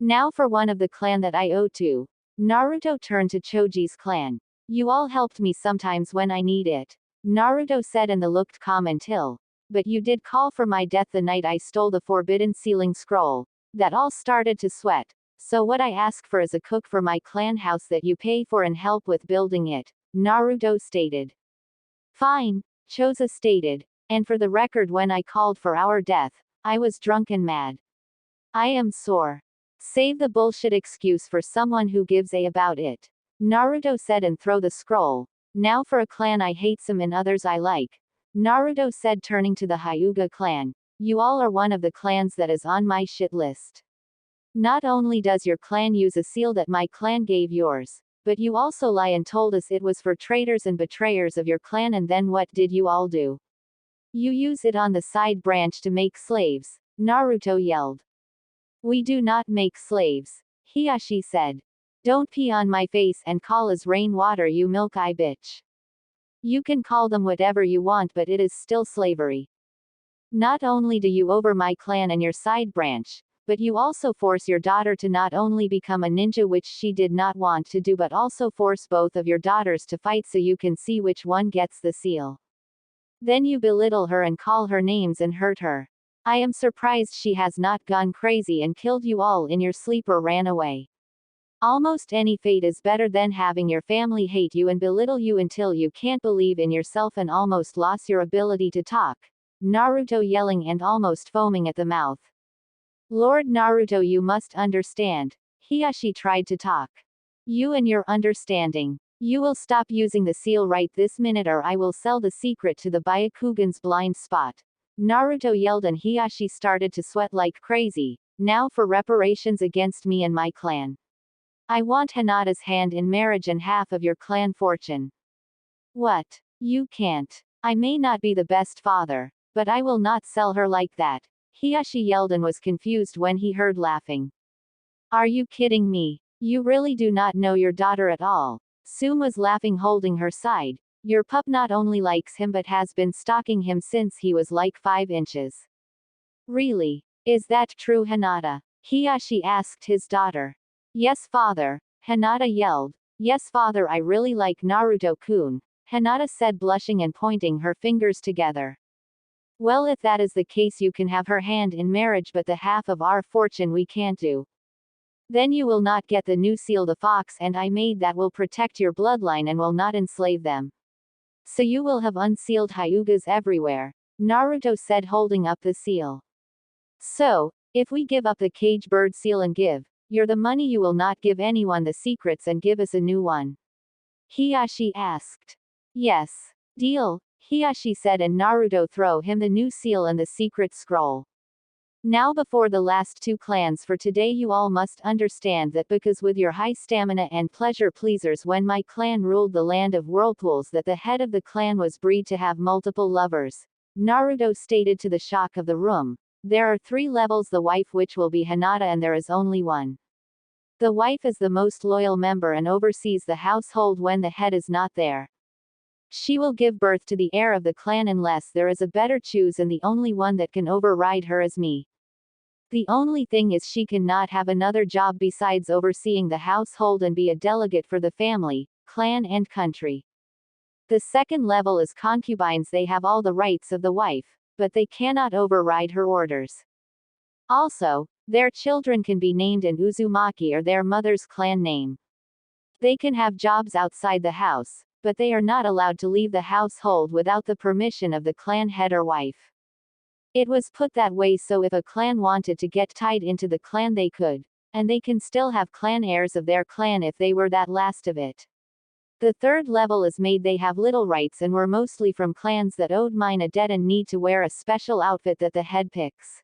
Now for one of the clan that I owe to. Naruto turned to Choji's clan. You all helped me sometimes when I need it, Naruto said, and the looked calm until. But you did call for my death the night I stole the forbidden sealing scroll. That all started to sweat. So what I ask for is a cook for my clan house that you pay for and help with building it, Naruto stated. Fine, Choza stated. And for the record, when I called for our death, I was drunk and mad. I am sore. Save the bullshit excuse for someone who gives a about it, Naruto said, and throw the scroll. Now for a clan I hate some and others I like, Naruto said, turning to the Hyuga clan. You all are one of the clans that is on my shit list. Not only does your clan use a seal that my clan gave yours, but you also lie and told us it was for traitors and betrayers of your clan, and then what did you all do? You use it on the side branch to make slaves, Naruto yelled. We do not make slaves, Hiashi said. Don't pee on my face and call as rainwater, you milk eye bitch. You can call them whatever you want, but it is still slavery. Not only do you over my clan and your side branch, but you also force your daughter to not only become a ninja, which she did not want to do, but also force both of your daughters to fight so you can see which one gets the seal. Then you belittle her and call her names and hurt her. I am surprised she has not gone crazy and killed you all in your sleep or ran away. Almost any fate is better than having your family hate you and belittle you until you can't believe in yourself and almost lost your ability to talk, Naruto yelling and almost foaming at the mouth. Lord Naruto, you must understand. Hiashi tried to talk. You and your understanding. You will stop using the seal right this minute or I will sell the secret to the Byakugan's blind spot, Naruto yelled, and Hiashi started to sweat like crazy. Now for reparations against me and my clan. I want Hinata's hand in marriage and half of your clan fortune. What? You can't. I may not be the best father, but I will not sell her like that, Hiashi yelled and was confused when he heard laughing. Are you kidding me? You really do not know your daughter at all. Sum was laughing, holding her side. Your pup not only likes him but has been stalking him since he was like 5 inches. Really? Is that true, Hinata? Hiashi asked his daughter. Yes, father, Hinata yelled. Yes, father, I really like Naruto-kun, Hinata said, blushing and pointing her fingers together. Well, if that is the case, you can have her hand in marriage, but the half of our fortune we can't do. Then you will not get the new seal the fox and I made that will protect your bloodline and will not enslave them. So you will have unsealed Hyugas everywhere, Naruto said, holding up the seal. So, if we give up the cage bird seal and give you're the money, you will not give anyone the secrets and give us a new one? Hiashi asked. Yes. Deal, Hiashi said, and Naruto threw him the new seal and the secret scroll. Now before the last 2 clans for today, you all must understand that because with your high stamina and pleasure pleasers when my clan ruled the land of whirlpools, that the head of the clan was bred to have multiple lovers, Naruto stated to the shock of the room. There are 3 levels, the wife which will be Hinata, and there is only one. The wife is the most loyal member and oversees the household when the head is not there. She will give birth to the heir of the clan unless there is a better choose, and the only one that can override her is me. The only thing is she cannot have another job besides overseeing the household and be a delegate for the family, clan and country. The second level is concubines. They have all the rights of the wife, but they cannot override her orders. Also, their children can be named an Uzumaki or their mother's clan name. They can have jobs outside the house, but they are not allowed to leave the household without the permission of the clan head or wife. It was put that way so if a clan wanted to get tied into the clan they could, and they can still have clan heirs of their clan if they were that last of it. The third level is made they have little rights and were mostly from clans that owed mine a debt and need to wear a special outfit that the head picks.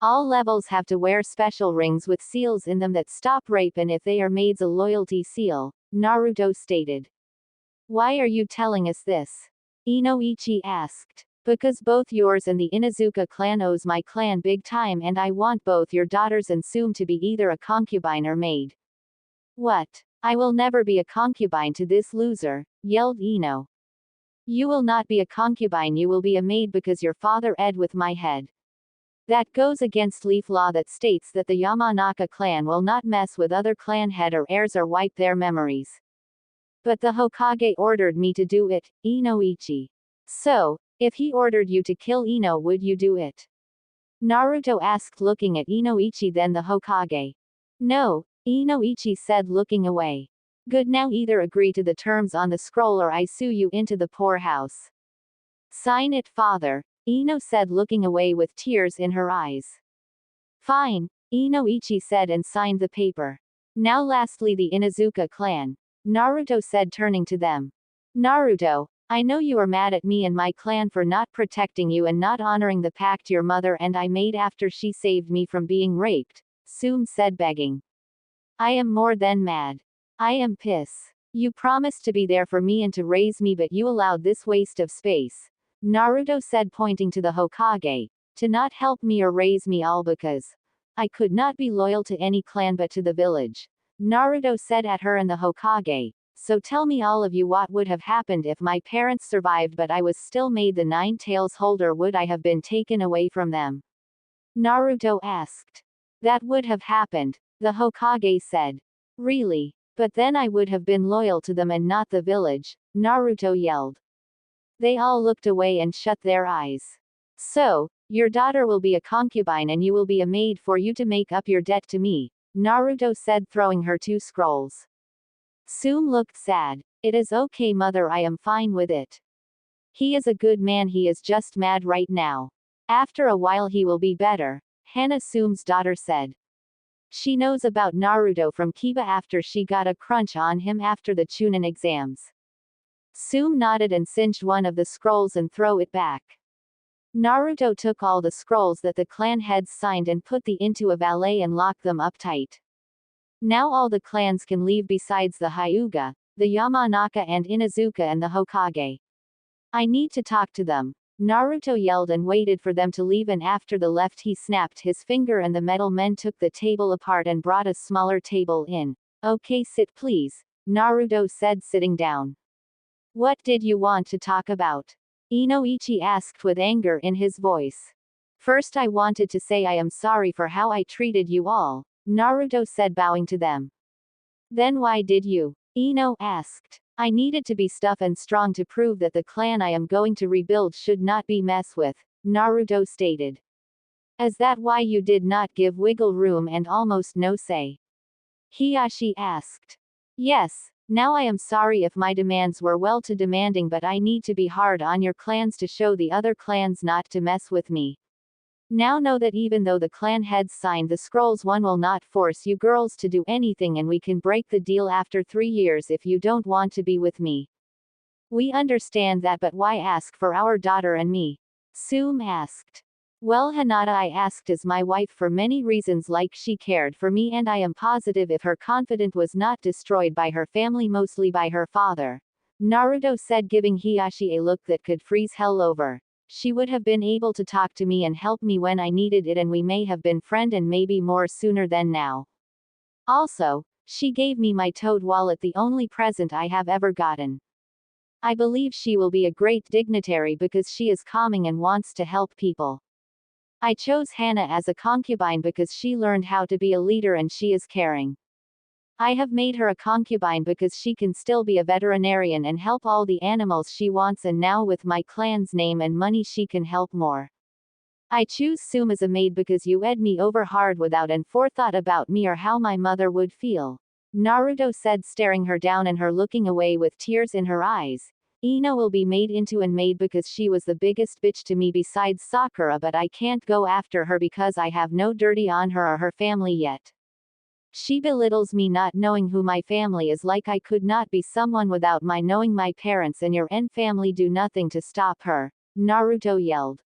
All levels have to wear special rings with seals in them that stop rape and if they are maids a loyalty seal, Naruto stated. Why are you telling us this? Inoichi asked. Because both yours and the Inuzuka clan owes my clan big time and I want both your daughters and Sume to be either a concubine or maid. What? I will never be a concubine to this loser, yelled Ino. You will not be a concubine, you will be a maid because your father ed with my head. That goes against leaf law that states that the Yamanaka clan will not mess with other clan head or heirs or wipe their memories. But the Hokage ordered me to do it, Inoichi. So, if he ordered you to kill Ino, would you do it? Naruto asked, looking at Inoichi, then the Hokage. No, Inoichi said, looking away. Good, now either agree to the terms on the scroll or I sue you into the poorhouse. Sign it, father, Ino said, looking away with tears in her eyes. Fine, Inoichi said and signed the paper. Now lastly the Inuzuka clan. Naruto said, turning to them. Naruto, I know you are mad at me and my clan for not protecting you and not honoring the pact your mother and I made after she saved me from being raped, Sume said, begging. I am more than mad. I am pissed. You promised to be there for me and to raise me, but you allowed this waste of space, Naruto said, pointing to the Hokage, to not help me or raise me, all because I could not be loyal to any clan but to the village. Naruto said at her and the Hokage. So tell me, all of you, what would have happened if my parents survived but I was still made the Nine Tails holder? Would I have been taken away from them? Naruto asked. That would have happened, the Hokage said. Really? But then I would have been loyal to them and not the village, Naruto yelled. They all looked away and shut their eyes. So, your daughter will be a concubine and you will be a maid for you to make up your debt to me, Naruto said, throwing her 2 scrolls. Sume looked sad. It is okay, mother, I am fine with it. He is a good man, he is just mad right now. After a while he will be better, Hana, Sume's daughter, said. She knows about Naruto from Kiba after she got a crunch on him after the Chunin exams. Sume nodded and cinched one of the scrolls and threw it back. Naruto took all the scrolls that the clan heads signed and put them into a valet and locked them up tight. Now all the clans can leave besides the Hyuga, the Yamanaka and Inuzuka and the Hokage. I need to talk to them, Naruto yelled and waited for them to leave, and after they left he snapped his finger and the metal men took the table apart and brought a smaller table in. Okay, sit please, Naruto said, sitting down. What did you want to talk about? Inoichi asked with anger in his voice. First I wanted to say I am sorry for how I treated you all, Naruto said, bowing to them. Then why did you? Ino asked. I needed to be tough and strong to prove that the clan I am going to rebuild should not be messed with, Naruto stated. Is that why you did not give wiggle room and almost no say? Hiyashi asked. Yes, now I am sorry if my demands were well too demanding, but I need to be hard on your clans to show the other clans not to mess with me. Now know that even though the clan heads signed the scrolls, one will not force you girls to do anything and we can break the deal after 3 years if you don't want to be with me. We understand that, but why ask for our daughter and me? Sume asked. Well, Hinata I asked as my wife for many reasons, like she cared for me and I am positive if her confidence was not destroyed by her family, mostly by her father, Naruto said, giving Hiyashi a look that could freeze hell over. She would have been able to talk to me and help me when I needed it, and we may have been friend and maybe more sooner than now. Also, she gave me my toad wallet, the only present I have ever gotten. I believe she will be a great dignitary because she is calming and wants to help people. I chose Hana as a concubine because she learned how to be a leader and she is caring. I have made her a concubine because she can still be a veterinarian and help all the animals she wants, and now with my clan's name and money she can help more. I choose Sume as a maid because you ed me over hard without an forethought about me or how my mother would feel. Naruto said, staring her down and her looking away with tears in her eyes. Ino will be made into and made because she was the biggest bitch to me besides Sakura, but I can't go after her because I have no dirty on her or her family yet. She belittles me not knowing who my family is, like I could not be someone without my knowing my parents, and your family do nothing to stop her, Naruto yelled.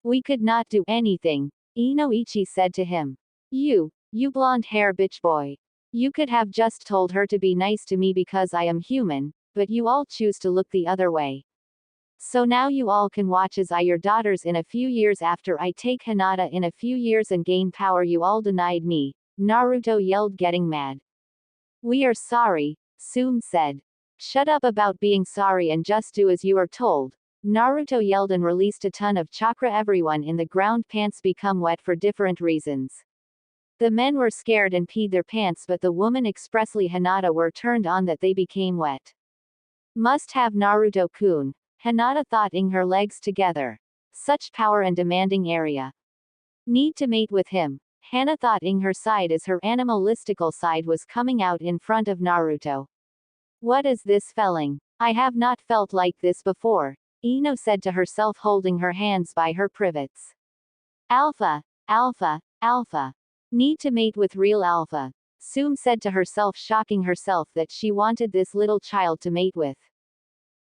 We could not do anything, Inoichi said to him. You blonde hair bitch boy. You could have just told her to be nice to me because I am human, but you all choose to look the other way. So now you all can watch as I your daughters in a few years after I take Hinata in a few years and gain power. You all denied me, Naruto yelled, getting mad. We are sorry, Sume said. Shut up about being sorry and just do as you are told, Naruto yelled and released a ton of chakra. Everyone in the ground pants become wet for different reasons. The men were scared and peed their pants, but the woman, expressly Hinata, were turned on that they became wet. Must have Naruto-kun, Hinata thought, ing her legs together. Such power and demanding area. Need to mate with him, Hana thought, ing her side as her animalistical side was coming out in front of Naruto. What is this feeling? I have not felt like this before, Ino said to herself, holding her hands by her privates. Alpha, alpha, alpha. Need to mate with real alpha, Sume said to herself, shocking herself that she wanted this little child to mate with.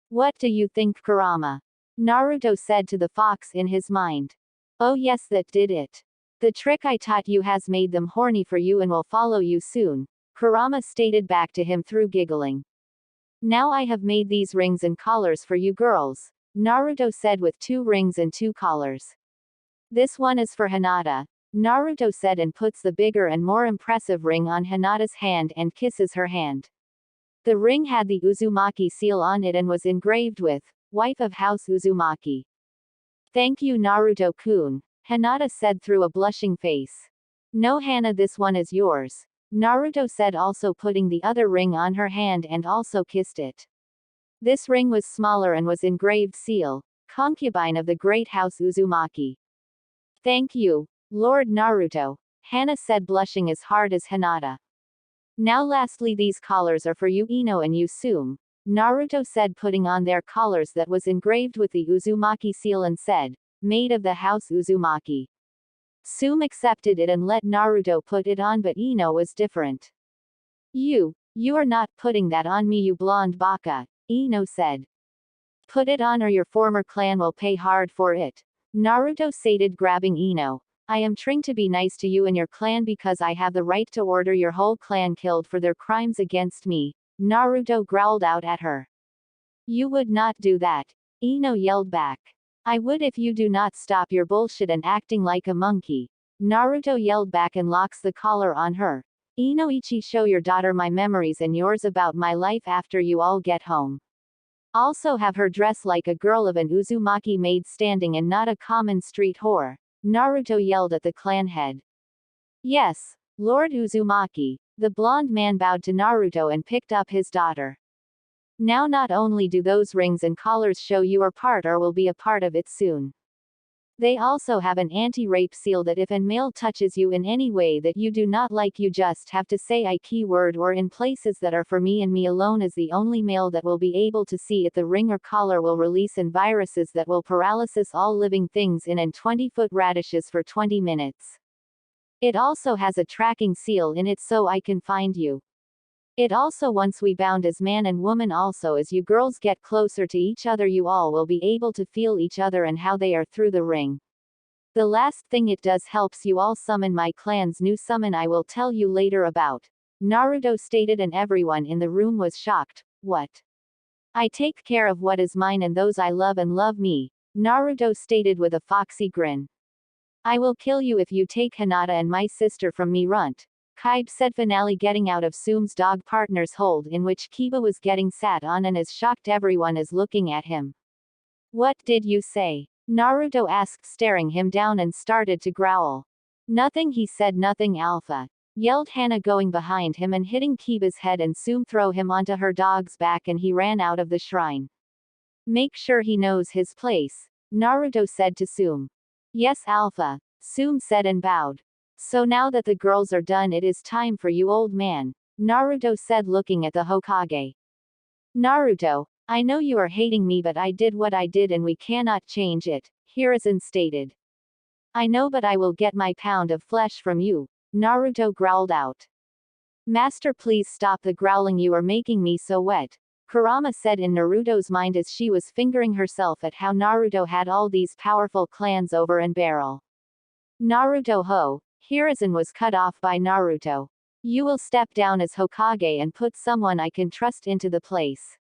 What do you think, Kurama? Naruto said to the fox in his mind. Oh yes, that did it. The trick I taught you has made them horny for you and will follow you soon, Kurama stated back to him through giggling. Now I have made these rings and collars for you girls, Naruto said, with 2 rings and 2 collars. This one is for Hinata, Naruto said, and puts the bigger and more impressive ring on Hinata's hand and kisses her hand. The ring had the Uzumaki seal on it and was engraved with, wife of House Uzumaki. Thank you, Naruto-kun, Hinata said through a blushing face. No, Hana, this one is yours, Naruto said, also putting the other ring on her hand and also kissed it. This ring was smaller and was engraved seal, concubine of the great House Uzumaki. Thank you, Lord Naruto, Hana said, blushing as hard as Hinata. Now lastly, these collars are for you, Ino, and you, Sume, Naruto said, putting on their collars that was engraved with the Uzumaki seal and said, made of the House Uzumaki. Sume accepted it and let Naruto put it on, but Ino was different. You are not putting that on me, you blonde baka, Ino said. Put it on or your former clan will pay hard for it, Naruto stated, grabbing Ino. I am trying to be nice to you and your clan because I have the right to order your whole clan killed for their crimes against me, Naruto growled out at her. You would not do that, Ino yelled back. I would if you do not stop your bullshit and acting like a monkey, Naruto yelled back and locks the collar on her. Inoichi, show your daughter my memories and yours about my life after you all get home. Also have her dress like a girl of an Uzumaki maid standing and not a common street whore, Naruto yelled at the clan head. Yes, Lord Uzumaki, the blonde man bowed to Naruto and picked up his daughter. Now not only do those rings and collars show you are part or will be a part of it soon. They also have an anti-rape seal that if a male touches you in any way that you do not like, you just have to say I keyword or in places that are for me and me alone as the only male that will be able to see it. The ring or collar will release and viruses that will paralysis all living things in and 20-foot radishes for 20 minutes. It also has a tracking seal in it so I can find you. It also once we bound as man and woman, also as you girls get closer to each other you all will be able to feel each other and how they are through the ring. The last thing it does helps you all summon my clan's new summon I will tell you later about, Naruto stated, and everyone in the room was shocked. What? I take care of what is mine and those I love and love me, Naruto stated with a foxy grin. I will kill you if you take Hinata and my sister from me, runt, Kaiba said, finally getting out of Sume's dog partner's hold in which Kiba was getting sat on and as shocked everyone is looking at him. What did you say? Naruto asked, staring him down, and started to growl. Nothing, he said. Nothing, Alpha, yelled Hana, going behind him and hitting Kiba's head and Sume throw him onto her dog's back, and he ran out of the shrine. Make sure he knows his place, Naruto said to Sume. Yes, Alpha, Sume said and bowed. So now that the girls are done, it is time for you, old man, Naruto said looking at the Hokage. Naruto, I know you are hating me but I did what I did and we cannot change it, Hiruzen stated. I know but I will get my pound of flesh from you, Naruto growled out. Master please stop the growling, you are making me so wet, Kurama said in Naruto's mind as she was fingering herself at how Naruto had all these powerful clans over and barrel. Naruto ho, Hiruzen was cut off by Naruto. You will step down as Hokage and put someone I can trust into the place.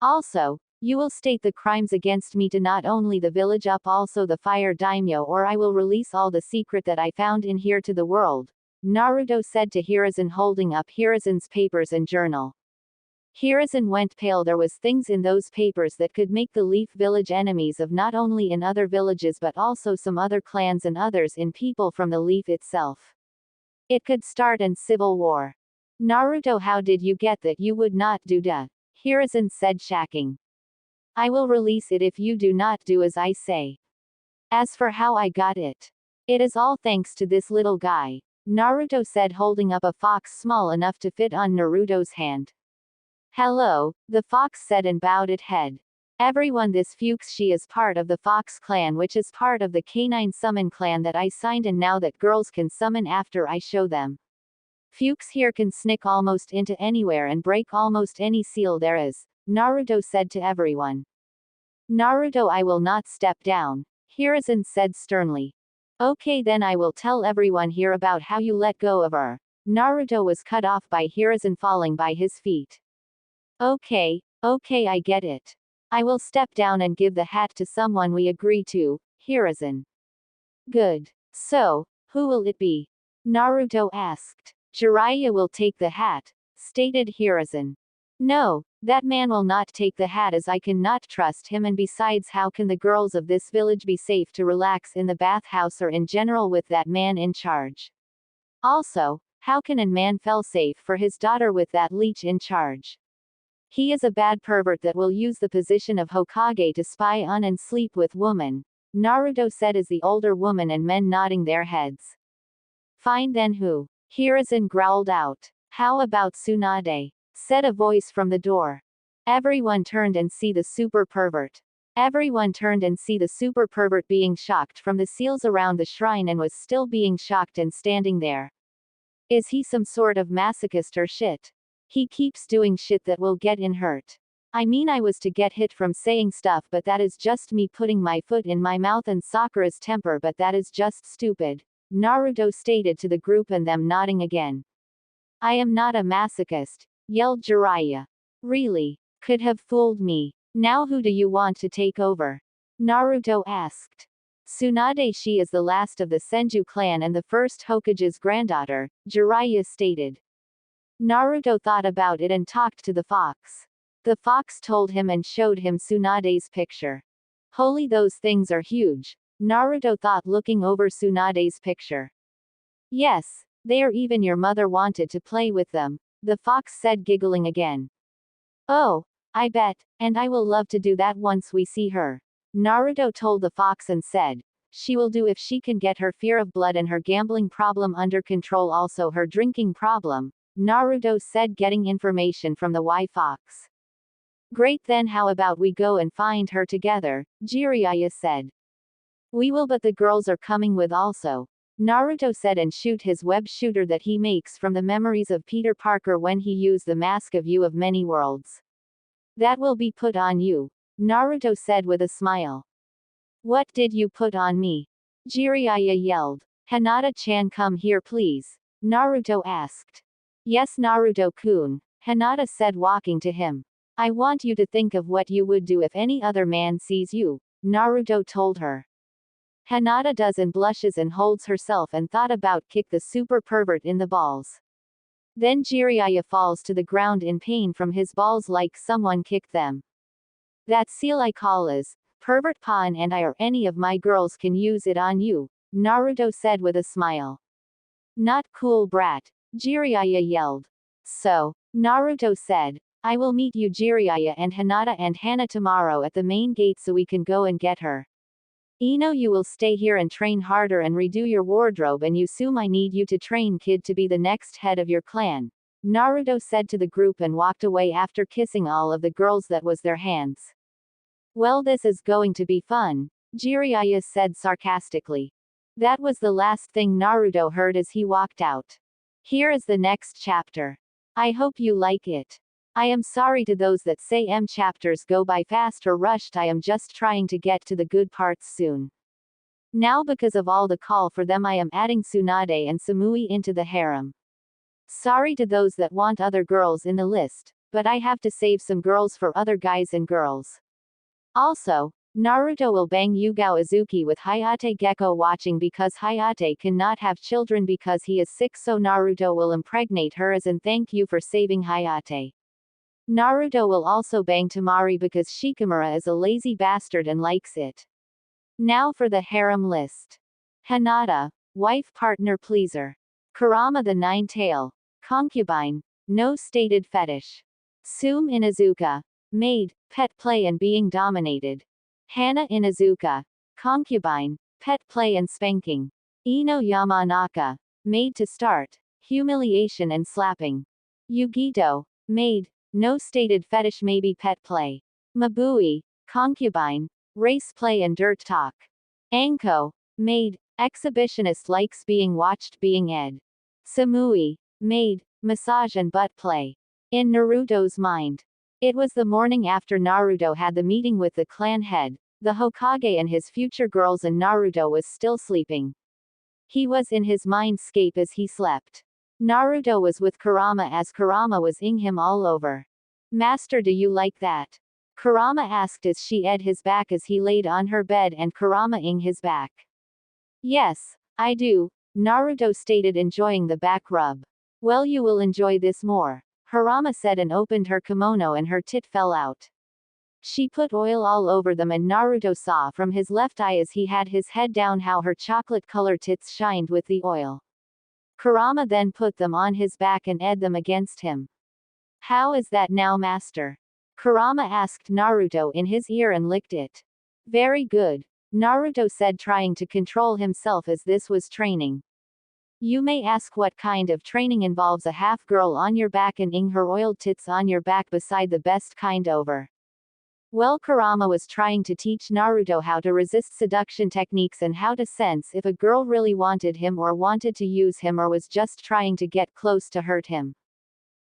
Also, you will state the crimes against me to not only the village up also the fire daimyo or I will release all the secret that I found in here to the world, Naruto said to Hiruzen holding up Hiruzen's papers and journal. Hiruzen went pale. There was things in those papers that could make the Leaf Village enemies of not only in other villages but also some other clans and others in people from the Leaf itself. It could start an civil war. Naruto, how did you get that? You would not do that, Hiruzen said shacking. I will release it if you do not do as I say. As for how I got it, it is all thanks to this little guy, Naruto said holding up a fox small enough to fit on Naruto's hand. Hello, the fox said and bowed its head. Everyone, this Fuchs, she is part of the Fox clan, which is part of the Canine Summon clan that I signed, and now that girls can summon after I show them. Fuchs here can sneak almost into anywhere and break almost any seal there is, Naruto said to everyone. Naruto, I will not step down, Hiruzen said sternly. Okay then I will tell everyone here about how you let go of her. Naruto was cut off by Hiruzen falling by his feet. Okay, I get it. I will step down and give the hat to someone we agree to, Hiruzen. Good. So, who will it be? Naruto asked. Jiraiya will take the hat, stated Hiruzen. No, that man will not take the hat as I cannot trust him, and besides, how can the girls of this village be safe to relax in the bathhouse or in general with that man in charge? Also, how can a man feel safe for his daughter with that leech in charge? He is a bad pervert that will use the position of Hokage to spy on and sleep with women, Naruto said as the older woman and men nodding their heads. Fine then, who? Hiruzen growled out. How about Tsunade? Said a voice from the door. Everyone turned and see the super pervert. Everyone turned and see the super pervert being shocked from the seals around the shrine and was still being shocked and standing there. Is he some sort of masochist or shit? He keeps doing shit that will get in hurt. I mean, I was to get hit from saying stuff, but that is just me putting my foot in my mouth and Sakura's temper, but that is just stupid, Naruto stated to the group and them nodding again. I am not a masochist, yelled Jiraiya. Really? Could have fooled me. Now who do you want to take over? Naruto asked. Tsunade, she is the last of the Senju clan and the first Hokage's granddaughter, Jiraiya stated. Naruto thought about it and talked to the fox. The fox told him and showed him Tsunade's picture. Holy, those things are huge, Naruto thought looking over Tsunade's picture. Yes, they are, even your mother wanted to play with them, the fox said giggling again. Oh, I bet, and I will love to do that once we see her, Naruto told the fox and said, she will do if she can get her fear of blood and her gambling problem under control, also her drinking problem, Naruto said getting information from the Y-Fox. Great, then how about we go and find her together, Jiraiya said. We will, but the girls are coming with also, Naruto said and shoot his web shooter that he makes from the memories of Peter Parker when he used the mask of you of many worlds. That will be put on you, Naruto said with a smile. What did you put on me? Jiraiya yelled. Hinata-chan, come here please, Naruto asked. Yes, Naruto-kun, Hinata said walking to him. I want you to think of what you would do if any other man sees you, Naruto told her. Hinata does and blushes and holds herself and thought about kick the super pervert in the balls. Then Jiraiya falls to the ground in pain from his balls like someone kicked them. That seal I call is, pervert pawn, and I or any of my girls can use it on you, Naruto said with a smile. Not cool, brat, Jiraiya yelled. So, Naruto said, I will meet you Jiraiya and Hinata and Hana tomorrow at the main gate so we can go and get her. Ino, you will stay here and train harder and redo your wardrobe, and you Sum, I need you to train kid to be the next head of your clan, Naruto said to the group and walked away after kissing all of the girls that was their hands. Well, this is going to be fun, Jiraiya said sarcastically. That was the last thing Naruto heard as he walked out. Here is the next chapter. I hope you like it. I am sorry to those that say chapters go by fast or rushed. I am just trying to get to the good parts soon. Now because of all the call for them I am adding Tsunade and Samui into the harem. Sorry to those that want other girls in the list, but I have to save some girls for other guys and girls. Also, Naruto will bang Yugao Izuki with Hayate Gecko watching because Hayate cannot have children because he is sick, so Naruto will impregnate her as an thank you for saving Hayate. Naruto will also bang Temari because Shikimura is a lazy bastard and likes it. Now for the harem list. Hinata, wife partner pleaser. Kurama the nine-tail, concubine, no stated fetish. Sume Inuzuka, maid, pet play and being dominated. Hana Inuzuka, concubine, pet play and spanking. Ino Yamanaka, maid to start, humiliation and slapping. Yugito, maid, no stated fetish maybe pet play. Mabui, concubine, race play and dirt talk. Anko, maid, exhibitionist likes being watched being ed. Samui, maid, massage and butt play. In Naruto's mind. It was the morning after Naruto had the meeting with the clan head, the Hokage and his future girls, and Naruto was still sleeping. He was in his mindscape as he slept. Naruto was with Kurama as Kurama was ing him all over. Master, do you like that? Kurama asked as she ed his back as he laid on her bed and Kurama ing his back. Yes, I do, Naruto stated, enjoying the back rub. Well, you will enjoy this more, Kurama said and opened her kimono and her tit fell out. She put oil all over them and Naruto saw from his left eye as he had his head down how her chocolate-colored tits shined with the oil. Kurama then put them on his back and ed them against him. How is that now, master? Kurama asked Naruto in his ear and licked it. Very good, Naruto said, trying to control himself as this was training. You may ask what kind of training involves a half girl on your back and ing her oiled tits on your back beside the best kind over. Well, Kurama was trying to teach Naruto how to resist seduction techniques and how to sense if a girl really wanted him or wanted to use him or was just trying to get close to hurt him.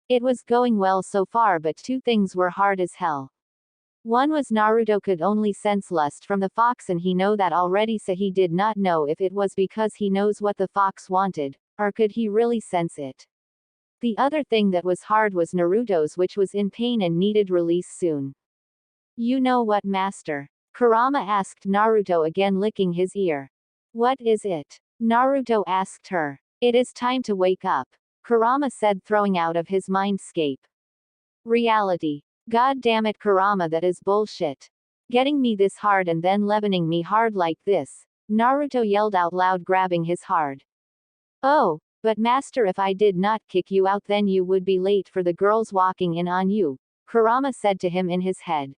It was going well so far, but two things were hard as hell. One was Naruto could only sense lust from the fox and he know that already, so he did not know if it was because he knows what the fox wanted, or could he really sense it. The other thing that was hard was Naruto's, which was in pain and needed release soon. You know what, master? Kurama asked Naruto, again licking his ear. What is it? Naruto asked her. It is time to wake up, Kurama said, throwing out of his mindscape. Reality. God damn it, Kurama, that is bullshit. Getting me this hard and then leavening me hard like this, Naruto yelled out loud, grabbing his hard. Oh, but master, if I did not kick you out then you would be late for the girls walking in on you, Kurama said to him in his head.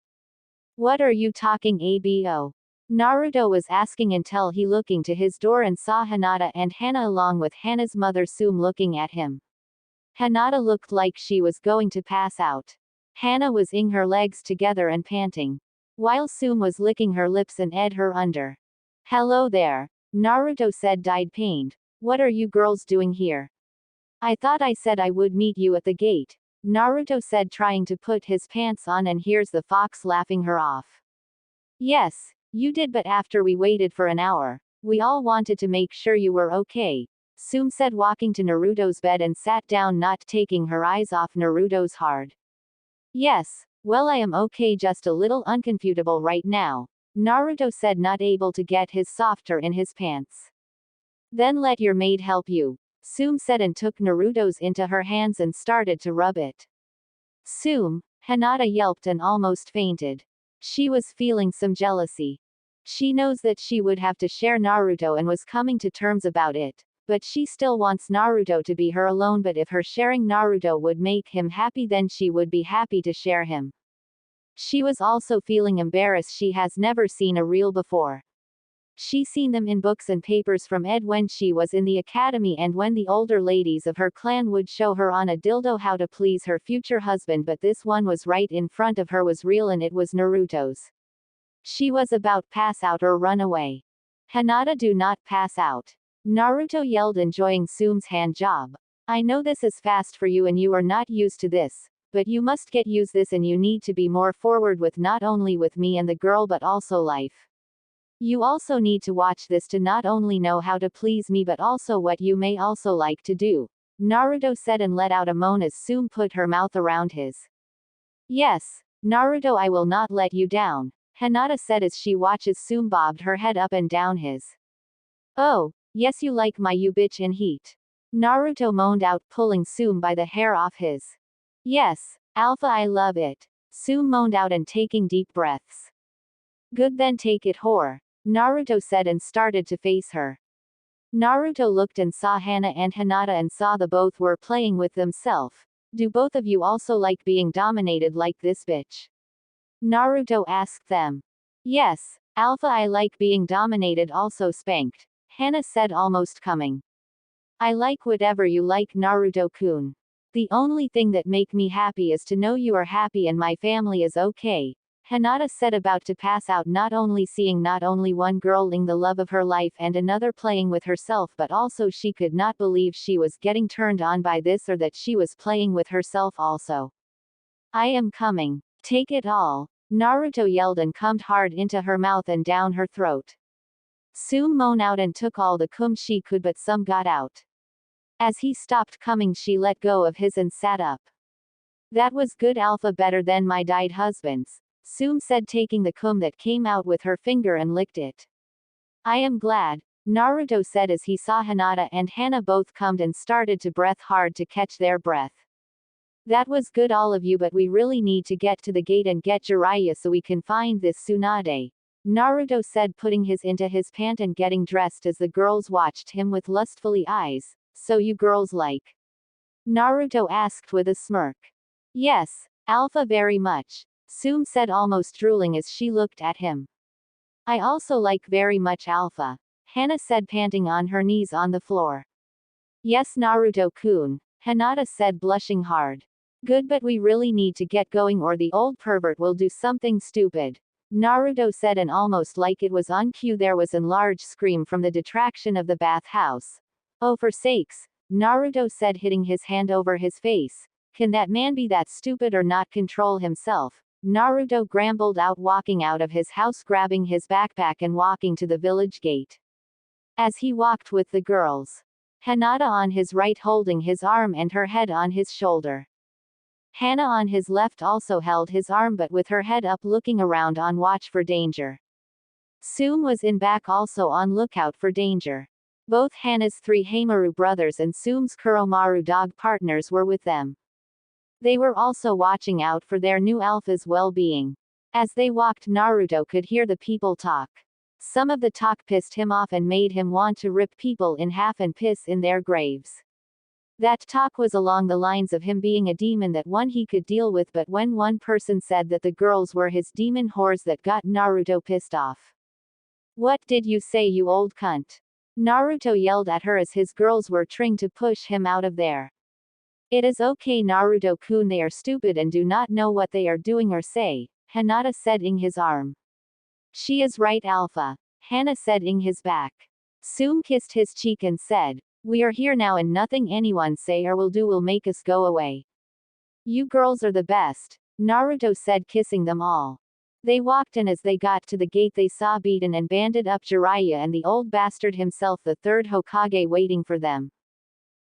What are you talking abo? Naruto was asking until he looking to his door and saw Hinata and Hana along with Hana's mother Sume looking at him. Hinata looked like she was going to pass out. Hana was ing her legs together and panting, while Sume was licking her lips and ed her under. Hello there, Naruto said, died pained. What are you girls doing here? I thought I said I would meet you at the gate, Naruto said, trying to put his pants on, and here's the fox laughing her off. Yes, you did, but after we waited for an hour, we all wanted to make sure you were okay, Sume said, walking to Naruto's bed and sat down, not taking her eyes off Naruto's hard. Yes, well, I am okay, just a little uncomfortable right now, Naruto said, not able to get his softer in his pants. Then let your maid help you, Sume said, and took Naruto's into her hands and started to rub it. Sume, Hinata yelped and almost fainted. She was feeling some jealousy. She knows that she would have to share Naruto and was coming to terms about it, but she still wants Naruto to be her alone, but if her sharing Naruto would make him happy then she would be happy to share him. She was also feeling embarrassed, she has never seen a reel before. She seen them in books and papers from Ed when she was in the academy and when the older ladies of her clan would show her on a dildo how to please her future husband, but this one was right in front of her, was real, and it was Naruto's. She was about pass out or run away. Hinata, do not pass out. Naruto yelled, enjoying Sume's hand job. I know this is fast for you and you are not used to this, but you must get used this and you need to be more forward with not only with me and the girl but also life. You also need to watch this to not only know how to please me but also what you may also like to do. Naruto said and let out a moan as Sume put her mouth around his. Yes, Naruto, I will not let you down, Hinata said as she watches Sume bobbed her head up and down his. Oh, yes, you like my you bitch in heat. Naruto moaned out, pulling Sume by the hair off his. Yes, Alpha, I love it. Sume moaned out and taking deep breaths. Good, then take it, whore, Naruto said and started to face her. Naruto looked and saw Hana and Hinata and saw the both were playing with themselves. Do both of you also like being dominated like this bitch? Naruto asked them. Yes, Alpha, I like being dominated, also spanked, Hana said, almost coming. I like whatever you like, Naruto-kun. The only thing that make me happy is to know you are happy and my family is okay, Hinata said, about to pass out, not only seeing not only one girling the love of her life and another playing with herself, but also she could not believe she was getting turned on by this or that she was playing with herself also. I am coming. Take it all, Naruto yelled and cummed hard into her mouth and down her throat. Sume moaned out and took all the cum she could, but some got out. As he stopped coming, she let go of his and sat up. That was good, Alpha, better than my died husband's, Sume said, taking the cum that came out with her finger and licked it. I am glad, Naruto said as he saw Hinata and Hana both cummed and started to breath hard to catch their breath. That was good, all of you, but we really need to get to the gate and get Jiraiya so we can find this Tsunade, Naruto said, putting his into his pant and getting dressed as the girls watched him with lustfully eyes. So you girls like? Naruto asked with a smirk. Yes, Alpha, very much, Sume said, almost drooling as she looked at him. I also like very much, Alpha, Hana said, panting on her knees on the floor. Yes, Naruto-kun, Hinata said, blushing hard. Good, but we really need to get going or the old pervert will do something stupid, Naruto said, and almost like it was on cue there was an large scream from the detraction of the bathhouse. Oh, for sakes, Naruto said, hitting his hand over his face. Can that man be that stupid or not control himself? Naruto grumbled out, walking out of his house, grabbing his backpack and walking to the village gate. As he walked with the girls, Hinata on his right holding his arm and her head on his shoulder. Hana on his left also held his arm but with her head up, looking around on watch for danger. Sume was in back also on lookout for danger. Both Hana's 3 Heimaru brothers and Sume's Kuromaru dog partners were with them. They were also watching out for their new alpha's well-being. As they walked, Naruto could hear the people talk. Some of the talk pissed him off and made him want to rip people in half and piss in their graves. That talk was along the lines of him being a demon that one he could deal with, but when one person said that the girls were his demon whores, that got Naruto pissed off. What did you say, you old cunt? Naruto yelled at her as his girls were trying to push him out of there. It is okay, Naruto-kun, they are stupid and do not know what they are doing or say, Hinata said, ing his arm. She is right, Alpha, Hana said, ing his back. Sume kissed his cheek and said, we are here now and nothing anyone say or will do will make us go away. You girls are the best, Naruto said, kissing them all. They walked, and as they got to the gate they saw beaten and banded up Jiraiya and the old bastard himself, the 3rd Hokage, waiting for them.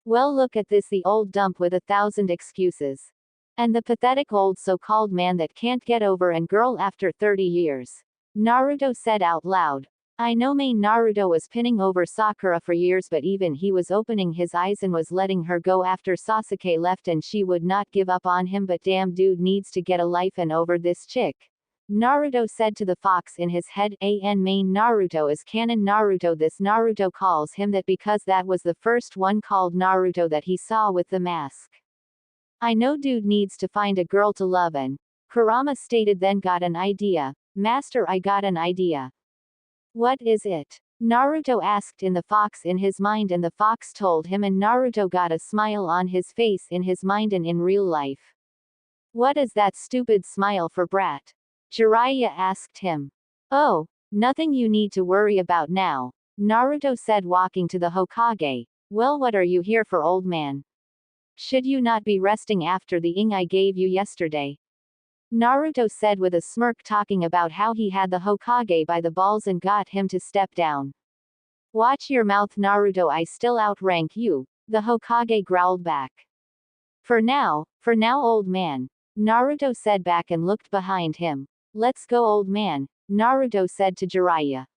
Well, look at this, the old dump with 1,000 excuses. And the pathetic old so-called man that can't get over and girl after 30 years. Naruto said out loud. I know main Naruto was pinning over Sakura for years, but even he was opening his eyes and was letting her go after Sasuke left and she would not give up on him, but damn dude needs to get a life and over this chick. Naruto said to the fox in his head. An main Naruto is canon Naruto. This Naruto calls him that because that was the first one called Naruto that he saw with the mask. I know dude needs to find a girl to love and Kurama stated, then got an idea. Master, I got an idea. What is it? Naruto asked in the fox in his mind, and the fox told him, and Naruto got a smile on his face in his mind and in real life. What is that stupid smile for, brat? Jiraiya asked him. Oh, nothing you need to worry about now, Naruto said, walking to the Hokage. Well, what are you here for, old man? Should you not be resting after the ing I gave you yesterday? Naruto said with a smirk, talking about how he had the Hokage by the balls and got him to step down. Watch your mouth, Naruto, I still outrank you, the Hokage growled back. For now, old man, Naruto said back and looked behind him. Let's go, old man, Naruto said to Jiraiya,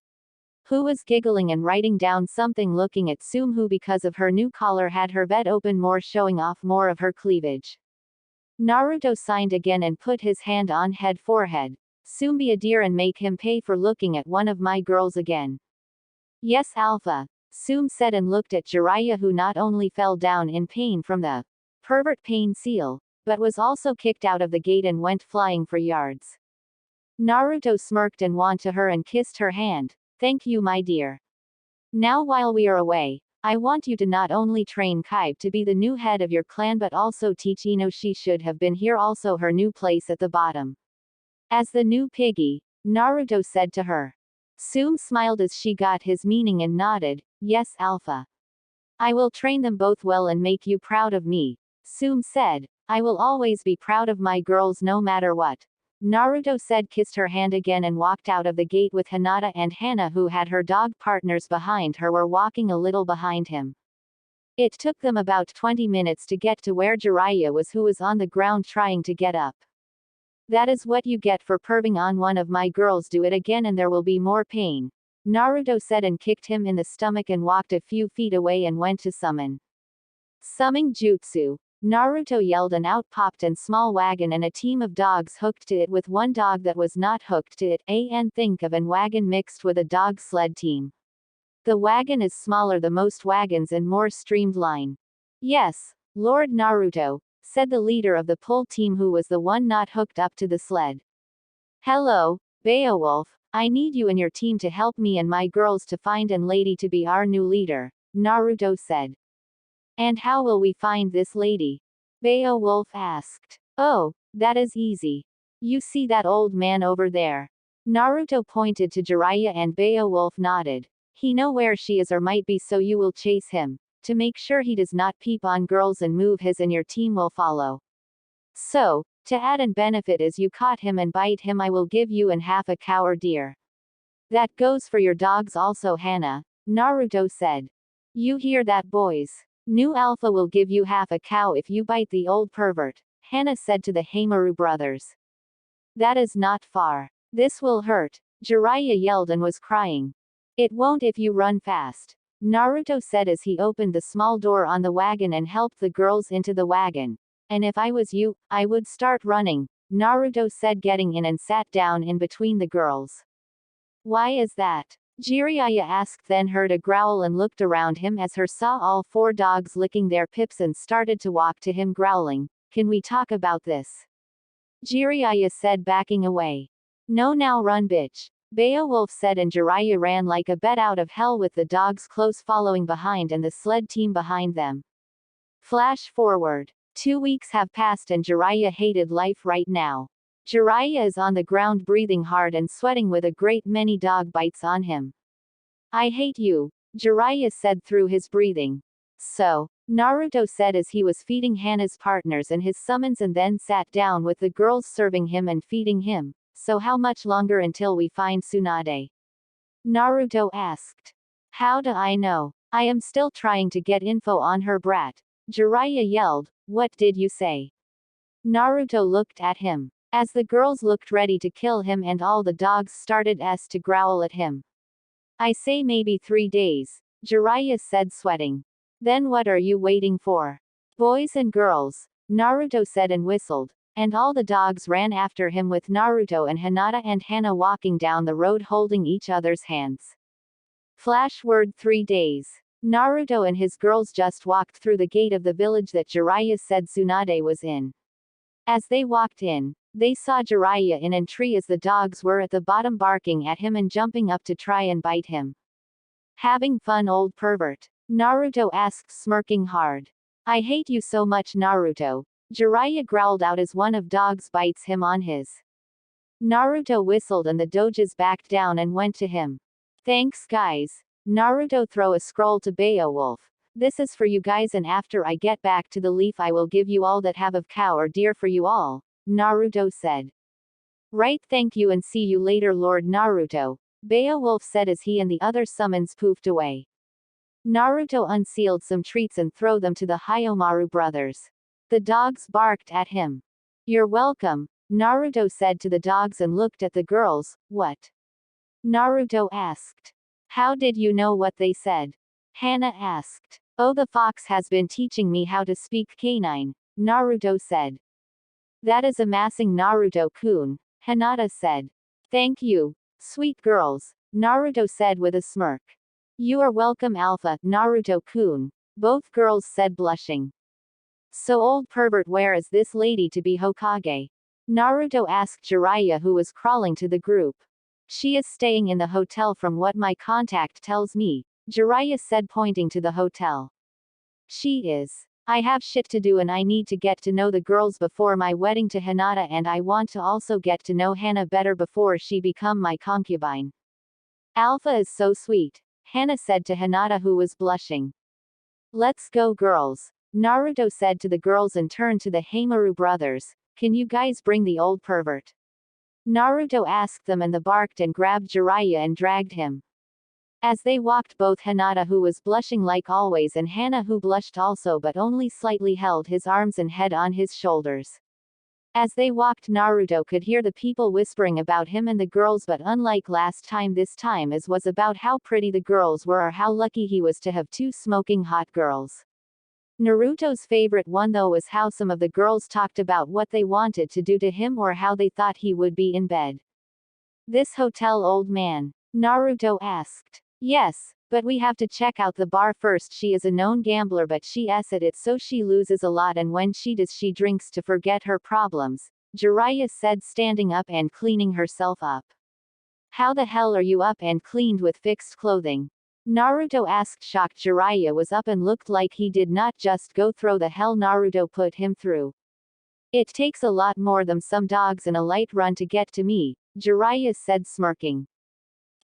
who was giggling and writing down something, looking at Sume, who because of her new collar had her bed open more, showing off more of her cleavage. Naruto signed again and put his hand on head forehead. Sume, be a dear and make him pay for looking at one of my girls again. Yes, Alpha, Sume said and looked at Jiraiya, who not only fell down in pain from the pervert pain seal, but was also kicked out of the gate and went flying for yards. Naruto smirked and went to her and kissed her hand. Thank you, my dear. Now while we are away, I want you to not only train Kaiba to be the new head of your clan but also teach Ino. She should have been here, also her new place at the bottom. As the new piggy, Naruto said to her. Sume smiled as she got his meaning and nodded. Yes, Alpha. I will train them both well and make you proud of me, Sume said. I will always be proud of my girls no matter what, Naruto said, kissed her hand again and walked out of the gate with Hinata and Hana, who had her dog partners behind her, were walking a little behind him. It took them about 20 minutes to get to where Jiraiya was, who was on the ground trying to get up. That is what you get for perving on one of my girls. Do it again and there will be more pain, Naruto said and kicked him in the stomach and walked a few feet away and went to summon. Summing jutsu. Naruto yelled and out popped a small wagon and a team of dogs hooked to it with one dog that was not hooked to it, and think of an wagon mixed with a dog sled team. The wagon is smaller than most wagons and more streamlined. Yes, Lord Naruto, said the leader of the pull team, who was the one not hooked up to the sled. Hello, Beowulf, I need you and your team to help me and my girls to find an lady to be our new leader, Naruto said. And how will we find this lady? Beowulf asked. Oh, that is easy. You see that old man over there? Naruto pointed to Jiraiya and Beowulf nodded. He know where she is or might be, so you will chase him, to make sure he does not peep on girls and move his, and your team will follow. So, to add an benefit as you caught him and bite him, I will give you an half a cow or deer. That goes for your dogs also, Hana, Naruto said. You hear that, boys? New Alpha will give you half a cow if you bite the old pervert, Hana said to the Heimaru brothers. That is not far. This will hurt, Jiraiya yelled and was crying. It won't if you run fast, Naruto said as he opened the small door on the wagon and helped the girls into the wagon. And if I was you, I would start running, Naruto said, getting in and sat down in between the girls. Why is that? Jiraiya asked, then heard a growl and looked around him as her saw all 4 dogs licking their pips and started to walk to him growling. Can we talk about this? Jiraiya said, backing away. No, now run, bitch, Beowulf said, and Jiraiya ran like a bat out of hell with the dogs close following behind and the sled team behind them. Flash forward. 2 weeks have passed and Jiraiya hated life right now. Jiraiya is on the ground breathing hard and sweating with a great many dog bites on him. I hate you, Jiraiya said through his breathing. So, Naruto said as he was feeding Hana's partners and his summons, and then sat down with the girls serving him and feeding him. So how much longer until we find Tsunade? Naruto asked. How do I know? I am still trying to get info on her, brat, Jiraiya yelled. What did you say? Naruto looked at him. As the girls looked ready to kill him and all the dogs started to growl at him. I say maybe 3 days, Jiraiya said, sweating. Then what are you waiting for? Boys and girls, Naruto said and whistled, and all the dogs ran after him with Naruto and Hinata and Hana walking down the road holding each other's hands. Flash word 3 days. Naruto and his girls just walked through the gate of the village that Jiraiya said Tsunade was in. As they walked in, They saw Jiraiya in a tree as the dogs were at the bottom barking at him and jumping up to try and bite him. Having fun, old pervert? Naruto asked, smirking hard. I hate you so much, Naruto. Jiraiya growled out as one of dogs bites him on his. Naruto whistled and the doges backed down and went to him. Thanks guys. Naruto throw a scroll to Beowulf. This is for you guys, and after I get back to the leaf I will give you all that have of cow or deer for you all, Naruto said. Right, thank you and see you later, Lord Naruto, Beowulf said as he and the other summons poofed away. Naruto unsealed some treats and threw them to the Hyomaru brothers. The dogs barked at him. You're welcome, Naruto said to the dogs and looked at the girls. What? Naruto asked. How did you know what they said? Hana asked. Oh, the fox has been teaching me how to speak canine, Naruto said. That is amassing, Naruto-kun, Hinata said. Thank you, sweet girls, Naruto said with a smirk. You are welcome, Alpha, Naruto-kun, both girls said, blushing. So, old pervert, where is this lady to be Hokage? Naruto asked Jiraiya, who was crawling to the group. She is staying in the hotel from what my contact tells me, Jiraiya said, pointing to the hotel. She is. I have shit to do and I need to get to know the girls before my wedding to Hinata, and I want to also get to know Hana better before she become my concubine. Alpha is so sweet, Hana said to Hinata, who was blushing. Let's go, girls, Naruto said to the girls and turned to the Hamaru brothers. Can you guys bring the old pervert? Naruto asked them, and they barked and grabbed Jiraiya and dragged him. As they walked, both Hinata, who was blushing like always, and Hana, who blushed also but only slightly, held his arms and head on his shoulders. As they walked, Naruto could hear the people whispering about him and the girls, but unlike last time, this time it was about how pretty the girls were or how lucky he was to have two smoking hot girls. Naruto's favorite one though was how some of the girls talked about what they wanted to do to him or how they thought he would be in bed. This hotel, old man? Naruto asked. Yes, but we have to check out the bar first. She is a known gambler, but she's at it so she loses a lot, and when she does she drinks to forget her problems, Jiraiya said, standing up and cleaning herself up. How the hell are you up and cleaned with fixed clothing? Naruto asked, shocked. Jiraiya was up and looked like he did not just go through the hell Naruto put him through. It takes a lot more than some dogs in a light run to get to me, Jiraiya said, smirking.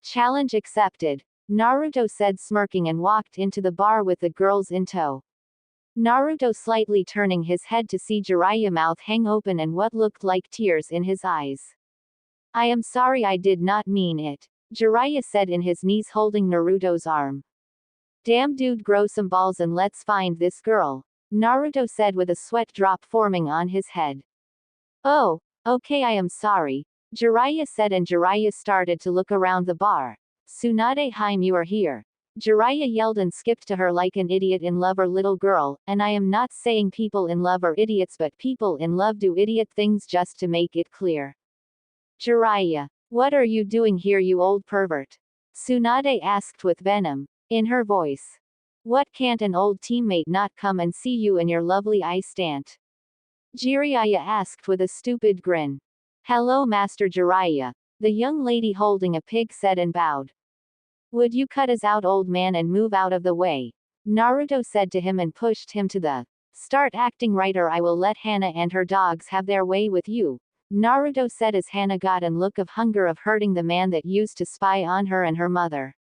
Challenge accepted, Naruto said, smirking, and walked into the bar with the girls in tow. Naruto slightly turning his head to see Jiraiya, mouth hang open and what looked like tears in his eyes. I am sorry, I did not mean it, Jiraiya said, in his knees holding Naruto's arm. Damn dude, grow some balls and let's find this girl, Naruto said with a sweat drop forming on his head. Oh, okay, I am sorry, Jiraiya said, and Jiraiya started to look around the bar. Tsunade Haim, you are here, Jiraiya yelled and skipped to her like an idiot in love or little girl, and I am not saying people in love are idiots, but people in love do idiot things, just to make it clear. Jiraiya, what are you doing here, you old pervert? Tsunade asked with venom in her voice. What, can't an old teammate not come and see you in your lovely ice stand? Jiraiya asked with a stupid grin. Hello, Master Jiraiya, the young lady holding a pig said and bowed. Would you cut us out, old man, and move out of the way? Naruto said to him and pushed him to the start acting right or I will let Hana and her dogs have their way with you, Naruto said as Hana got an look of hunger of hurting the man that used to spy on her and her mother.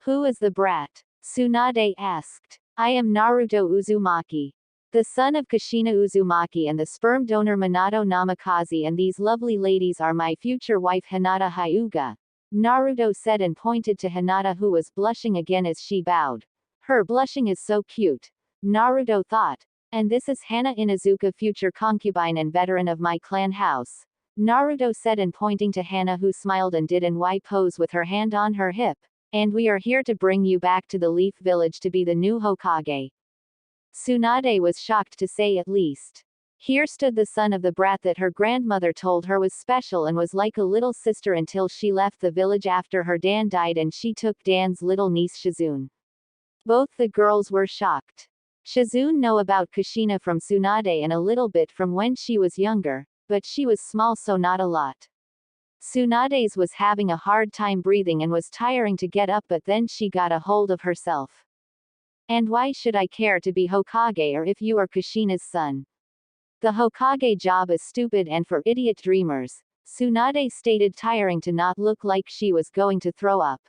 Who is the brat? Tsunade asked. I am Naruto Uzumaki, the son of Kushina Uzumaki and the sperm donor Minato Namikaze, and these lovely ladies are my future wife Hinata Hyuga, Naruto said and pointed to Hinata, who was blushing again as she bowed. Her blushing is so cute, Naruto thought. And this is Hana Inuzuka, future concubine and veteran of my clan house, Naruto said and pointing to Hana, who smiled and did an Y pose with her hand on her hip. And we are here to bring you back to the Leaf Village to be the new Hokage. Tsunade was shocked, to say at least. Here stood the son of the brat that her grandmother told her was special and was like a little sister until she left the village after her Dan died and she took Dan's little niece Shizune. Both the girls were shocked. Shizune know about Kushina from Tsunade and a little bit from when she was younger, but she was small, so not a lot. Tsunade's was having a hard time breathing and was tiring to get up, but then she got a hold of herself. And why should I care to be Hokage or if you are Kushina's son? The Hokage job is stupid and for idiot dreamers, Tsunade stated, tiring to not look like she was going to throw up.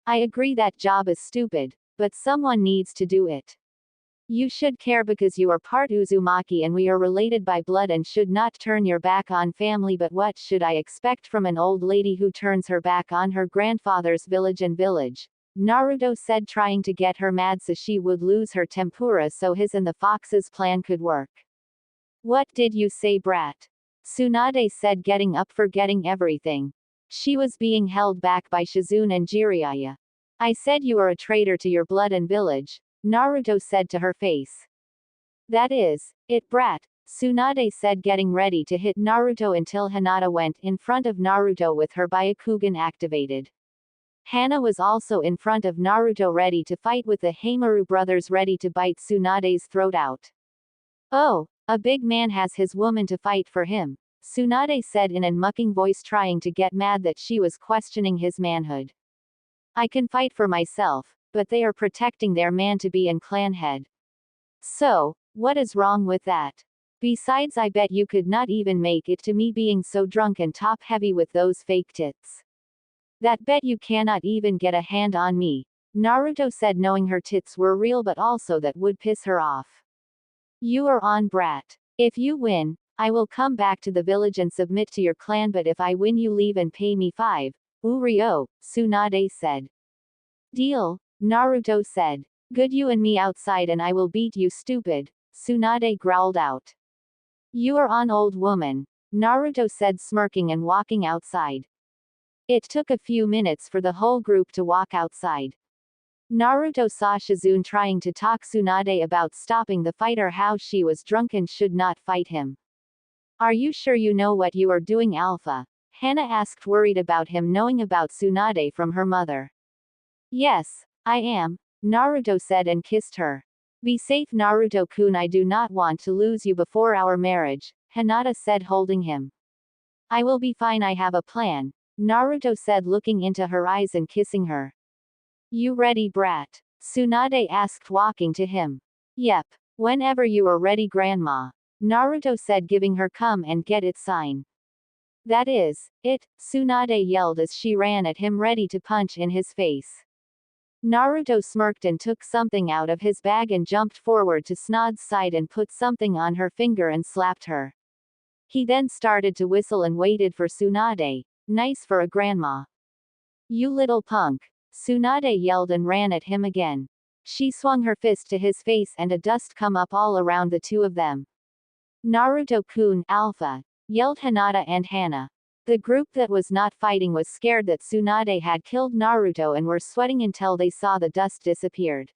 I agree that job is stupid, but someone needs to do it. You should care because you are part Uzumaki and we are related by blood and should not turn your back on family, but what should I expect from an old lady who turns her back on her grandfather's village and village? Naruto said, trying to get her mad so she would lose her tempura so his and the fox's plan could work. What did you say, brat? Tsunade said, getting up, forgetting everything. She was being held back by Shizune and Jiraiya. I said you are a traitor to your blood and village, Naruto said to her face. That is it, brat, Tsunade said, getting ready to hit Naruto until Hinata went in front of Naruto with her Byakugan activated. Hana was also in front of Naruto ready to fight with the Heimaru brothers ready to bite Tsunade's throat out. Oh, a big man has his woman to fight for him, Tsunade said in a mucking voice, trying to get mad that she was questioning his manhood. I can fight for myself, but they are protecting their man to be in clan head. So, what is wrong with that? Besides, I bet you could not even make it to me being so drunk and top heavy with those fake tits. That bet you cannot even get a hand on me, Naruto said, knowing her tits were real but also that would piss her off. You are on, brat. If you win, I will come back to the village and submit to your clan, but if I win you leave and pay me 5 Uri-o, Tsunade said. Deal, Naruto said. Good, you and me outside and I will beat you, stupid, Tsunade growled out. You are on, old woman, Naruto said, smirking and walking outside. It took a few minutes for the whole group to walk outside. Naruto saw Shizune trying to talk Tsunade about stopping the fight or how she was drunk and should not fight him. Are you sure you know what you are doing, Alpha? Hana asked, worried about him knowing about Tsunade from her mother. Yes, I am, Naruto said and kissed her. Be safe, Naruto-kun, I do not want to lose you before our marriage, Hinata said, holding him. I will be fine, I have a plan, Naruto said, looking into her eyes and kissing her. You ready, brat? Tsunade asked, walking to him. Yep. Whenever you are ready, grandma, Naruto said, giving her come and get it sign. That is it, Tsunade yelled as she ran at him ready to punch in his face. Naruto smirked and took something out of his bag and jumped forward to Snod's side and put something on her finger and slapped her. He then started to whistle and waited for Tsunade. Nice for a grandma. You little punk, Tsunade yelled and ran at him again. She swung her fist to his face and a dust come up all around the two of them. Naruto-kun, Alpha, yelled Hinata and Hana. The group that was not fighting was scared that Tsunade had killed Naruto and were sweating until they saw the dust disappeared.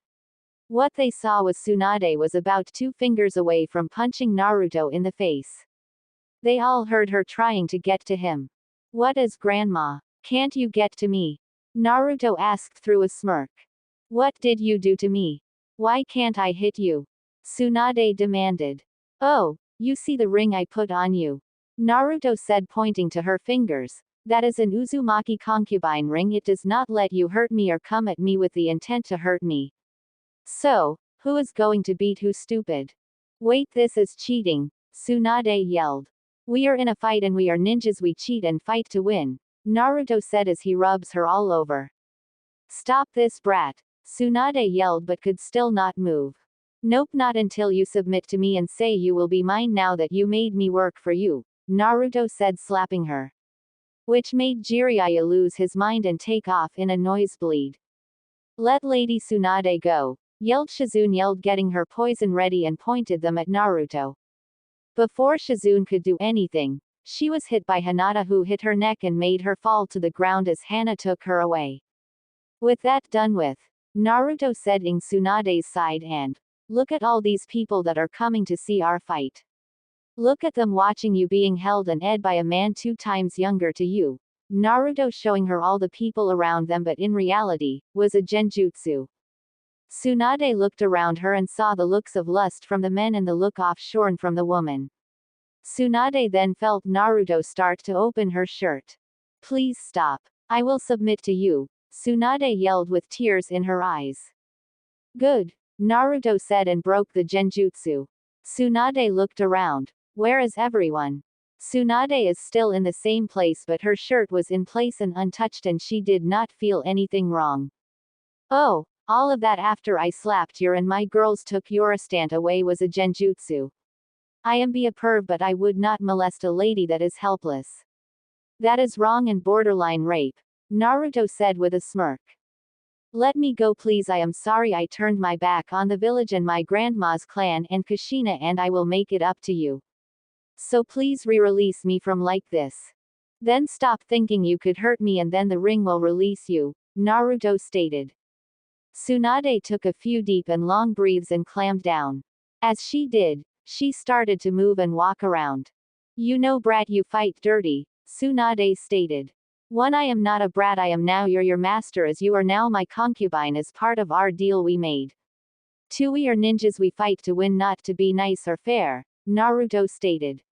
What they saw was Tsunade was about 2 fingers away from punching Naruto in the face. They all heard her trying to get to him. What is grandma? Can't you get to me? Naruto asked through a smirk. What did you do to me? Why can't I hit you? Tsunade demanded. Oh, you see the ring I put on you? Naruto said, pointing to her fingers. That is an Uzumaki concubine ring. It does not let you hurt me or come at me with the intent to hurt me. So, who is going to beat who, stupid? Wait, this is cheating, Tsunade yelled. We are in a fight and we are ninjas, we cheat and fight to win, Naruto said as he rubs her all over. Stop this, brat, Tsunade yelled but could still not move. Nope, not until you submit to me and say you will be mine now that you made me work for you, Naruto said, slapping her. Which made Jiraiya lose his mind and take off in a nosebleed. Let Lady Tsunade go, yelled Shizune, getting her poison ready and pointed them at Naruto. Before Shizune could do anything, she was hit by Hinata, who hit her neck and made her fall to the ground as Hana took her away. With that done with, Naruto said in Tsunade's side, and look at all these people that are coming to see our fight. Look at them watching you being held and ed by a man 2 times younger to you. Naruto showing her all the people around them, but in reality, was a genjutsu. Tsunade looked around her and saw the looks of lust from the men and the look offshorn from the woman. Tsunade then felt Naruto start to open her shirt. Please stop. I will submit to you, Tsunade yelled with tears in her eyes. Good, Naruto said and broke the genjutsu. Tsunade looked around. Where is everyone? Tsunade is still in the same place, but her shirt was in place and untouched and she did not feel anything wrong. Oh, all of that after I slapped your and my girls took your stand away was a genjutsu. I am be a perv, but I would not molest a lady that is helpless. That is wrong and borderline rape, Naruto said with a smirk. Let me go please, I am sorry I turned my back on the village and my grandma's clan and Kushina and I will make it up to you. So please re-release me from like this. Then stop thinking you could hurt me and then the ring will release you, Naruto stated. Tsunade took a few deep and long breaths and clammed down. As she did, she started to move and walk around. You know brat, you fight dirty, Tsunade stated. One, I am not a brat, I am now your master as you are now my concubine as part of our deal we made. Two, we are ninjas, we fight to win not to be nice or fair, Naruto stated.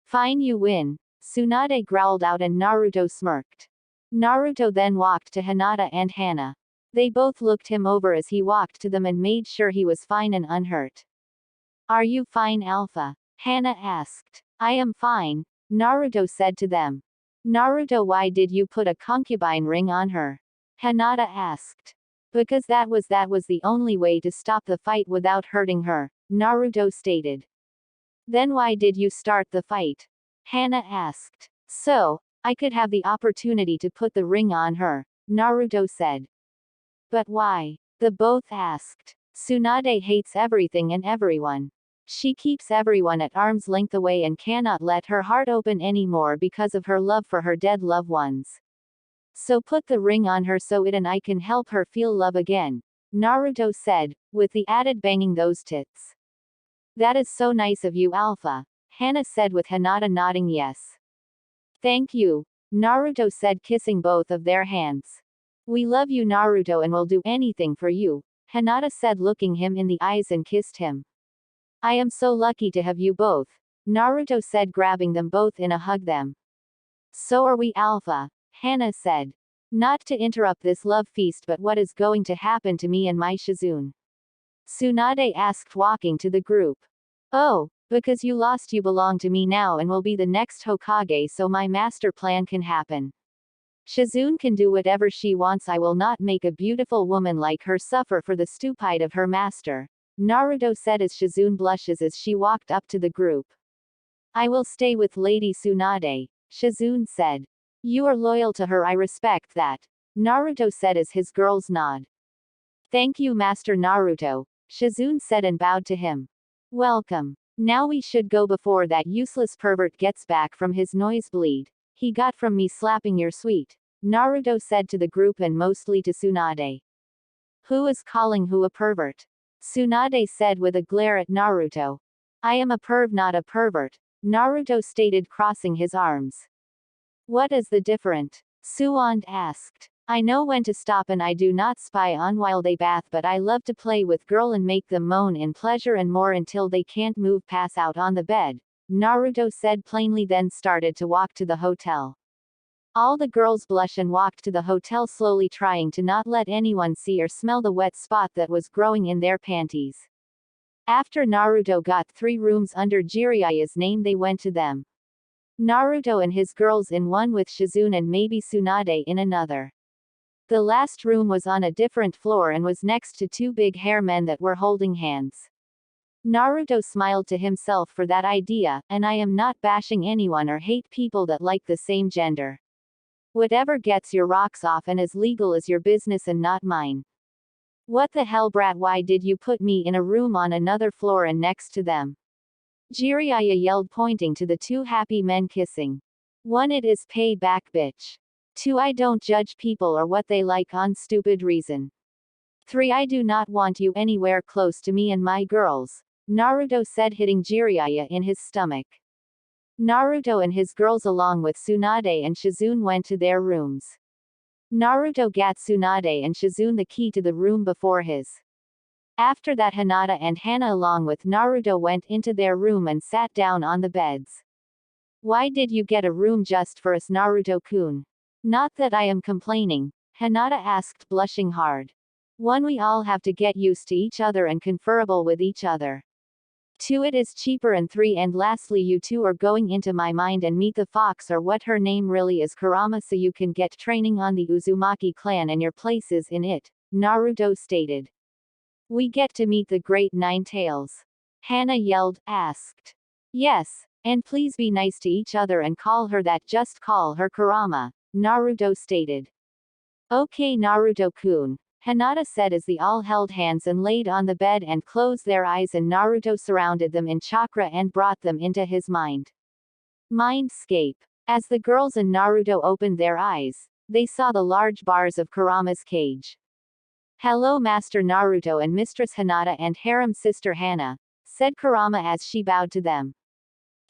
Fine, you win, Tsunade growled out and Naruto smirked. Naruto then walked to Hinata and Hana. They both looked him over as he walked to them and made sure he was fine and unhurt. Are you fine, Alpha? Hana asked. I am fine, Naruto said to them. Naruto, why did you put a concubine ring on her? Hinata asked. Because that was the only way to stop the fight without hurting her, Naruto stated. Then why did you start the fight? Hana asked. So, I could have the opportunity to put the ring on her, Naruto said. But why? The both asked. Tsunade hates everything and everyone. She keeps everyone at arm's length away and cannot let her heart open anymore because of her love for her dead loved ones. So put the ring on her so it and I can help her feel love again, Naruto said, with the added banging those tits. That is so nice of you, Alpha, Hana said with Hinata nodding yes. Thank you, Naruto said, kissing both of their hands. We love you, Naruto, and will do anything for you, Hinata said, looking him in the eyes and kissed him. I am so lucky to have you both, Naruto said, grabbing them both in a hug them. So are we, Alpha, Hana said. Not to interrupt this love feast, but what is going to happen to me and my Shizune? Tsunade asked, walking to the group. Oh, because you lost, you belong to me now and will be the next Hokage, so my master plan can happen. Shizune can do whatever she wants. I will not make a beautiful woman like her suffer for the stupide of her master, Naruto said as Shizune blushes as she walked up to the group. I will stay with Lady Tsunade, Shizune said. You are loyal to her, I respect that, Naruto said as his girls nod. Thank you, Master Naruto, Shizune said and bowed to him. Welcome. Now we should go before that useless pervert gets back from his nosebleed. He got from me slapping your sweet, Naruto said to the group and mostly to Tsunade. Who is calling who a pervert? Tsunade said with a glare at Naruto. I am a perv, not a pervert, Naruto stated, crossing his arms. What is the difference? Suwon asked. I know when to stop and I do not spy on while they bath, but I love to play with girl and make them moan in pleasure and more until they can't move, pass out on the bed, Naruto said plainly, then started to walk to the hotel. All the girls blushed and walked to the hotel slowly, trying to not let anyone see or smell the wet spot that was growing in their panties. After Naruto got 3 rooms under Jiraiya's name, they went to them. Naruto and his girls in one with Shizune and maybe Tsunade in another. The last room was on a different floor and was next to 2 big hair men that were holding hands. Naruto smiled to himself for that idea, and I am not bashing anyone or hate people that like the same gender. Whatever gets your rocks off and is legal is your business and not mine. What the hell, brat, why did you put me in a room on another floor and next to them? Jiraiya yelled, pointing to the 2 happy men kissing. 1. It is pay back, bitch. 2. I don't judge people or what they like on stupid reason. 3. I do not want you anywhere close to me and my girls, Naruto said, hitting Jiraiya in his stomach. Naruto and his girls along with Tsunade and Shizune went to their rooms. Naruto got Tsunade and Shizune the key to the room before his After that, Hinata and Hana along with Naruto went into their room and sat down on the beds. Why did you get a room just for us, Naruto-kun? Not that I am complaining, Hinata asked, blushing hard. 1. We all have to get used to each other and conferable with each other. 2. It is cheaper, and 3. And lastly, you two are going into my mind and meet the fox, or what her name really is, Kurama, so you can get training on the Uzumaki clan and your place is in it, Naruto stated. We get to meet the great Nine Tails. Hana yelled, asked. Yes, and please be nice to each other and call her that, just call her Kurama, Naruto stated. Okay, Naruto-kun, Hinata said as they all held hands and laid on the bed and closed their eyes, and Naruto surrounded them in chakra and brought them into his mind. Mindscape. As the girls and Naruto opened their eyes, they saw the large bars of Kurama's cage. Hello, Master Naruto and Mistress Hinata and harem sister Hana, said Kurama as she bowed to them.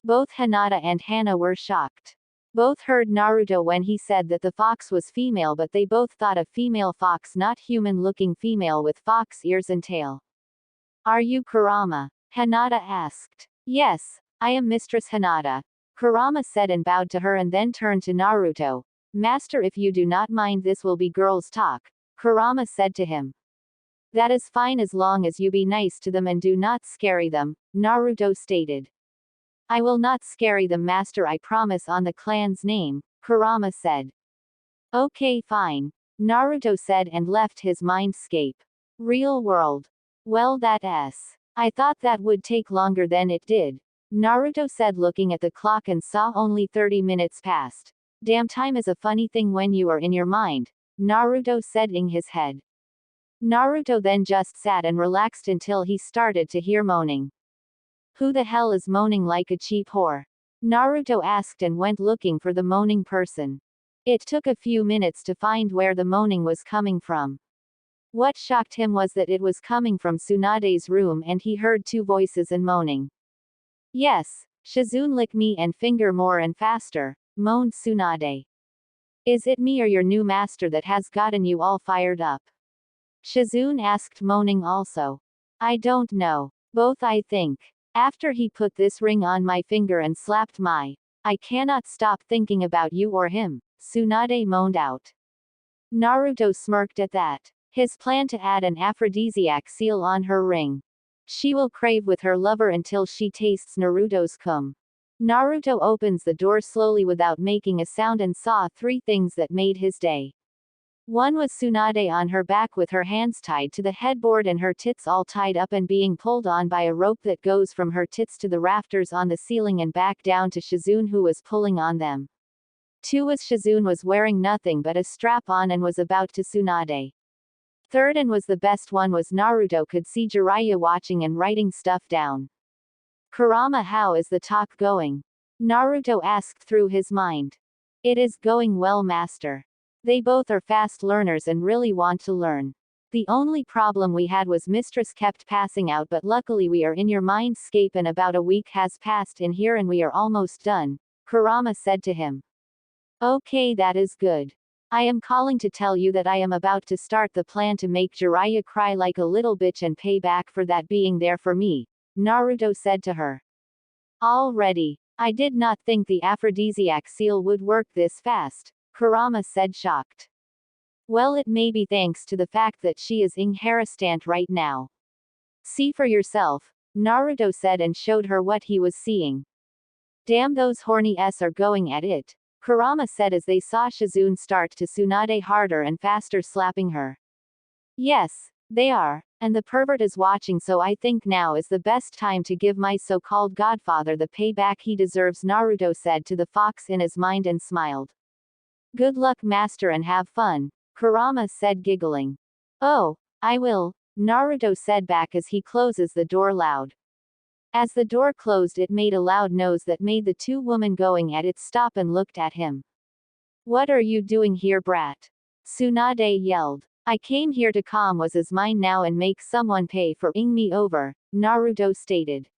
Both Hinata and Hana were shocked. Both heard Naruto when he said that the fox was female, but they both thought a female fox, not human-looking female with fox ears and tail. Are you Kurama? Hinata asked. Yes, I am Mistress Hinata, Kurama said and bowed to her and then turned to Naruto. Master, if you do not mind, this will be girls' talk, Kurama said to him. That is fine as long as you be nice to them and do not scary them, Naruto stated. I will not scary them, Master, I promise on the clan's name, Kurama said. Okay, fine, Naruto said and left his mindscape. Real world. Well, I thought that would take longer than it did, Naruto said looking at the clock and saw only 30 minutes passed. Damn, time is a funny thing when you are in your mind, Naruto said in his head. Naruto then just sat and relaxed until he started to hear moaning. Who the hell is moaning like a cheap whore? Naruto asked and went looking for the moaning person. It took a few minutes to find where the moaning was coming from. What shocked him was that it was coming from Tsunade's room, and he heard two voices and moaning. Yes, Shizune, lick me and finger more and faster, moaned Tsunade. Is it me or your new master that has gotten you all fired up? Shizune asked, moaning also. I don't know. Both, I think. After he put this ring on my finger and slapped I cannot stop thinking about you or him, Tsunade moaned out. Naruto smirked at that. His plan to add an aphrodisiac seal on her ring. She will crave with her lover until she tastes Naruto's cum. Naruto opens the door slowly without making a sound and saw 3 things that made his day. 1 was Tsunade on her back with her hands tied to the headboard and her tits all tied up and being pulled on by a rope that goes from her tits to the rafters on the ceiling and back down to Shizune, who was pulling on them. 2 was Shizune was wearing nothing but a strap on and was about to Tsunade. 3rd, and was the best one, was Naruto could see Jiraiya watching and writing stuff down. Kurama, how is the talk going? Naruto asked through his mind. It is going well, master. They both are fast learners and really want to learn. The only problem we had was Mistress kept passing out, but luckily we are in your mindscape and about a week has passed in here and we are almost done, Kurama said to him. Okay, that is good. I am calling to tell you that I am about to start the plan to make Jiraiya cry like a little bitch and pay back for that being there for me, Naruto said to her. Already. I did not think the aphrodisiac seal would work this fast, Kurama said, shocked. Well, it may be thanks to the fact that she is inherastant right now. See for yourself, Naruto said and showed her what he was seeing. Damn, those horny s are going at it, Kurama said as they saw Shizune start to Tsunade harder and faster, slapping her. Yes, they are, and the pervert is watching, so I think now is the best time to give my so-called godfather the payback he deserves, Naruto said to the fox in his mind and smiled. Good luck, master, and have fun, Kurama said, giggling. Oh, I will, Naruto said back as he closes the door loud. As the door closed, it made a loud noise that made the 2 women going at it stop and looked at him. What are you doing here, brat? Tsunade yelled. I came here to calm was is mine now and make someone pay for ing me over, Naruto stated.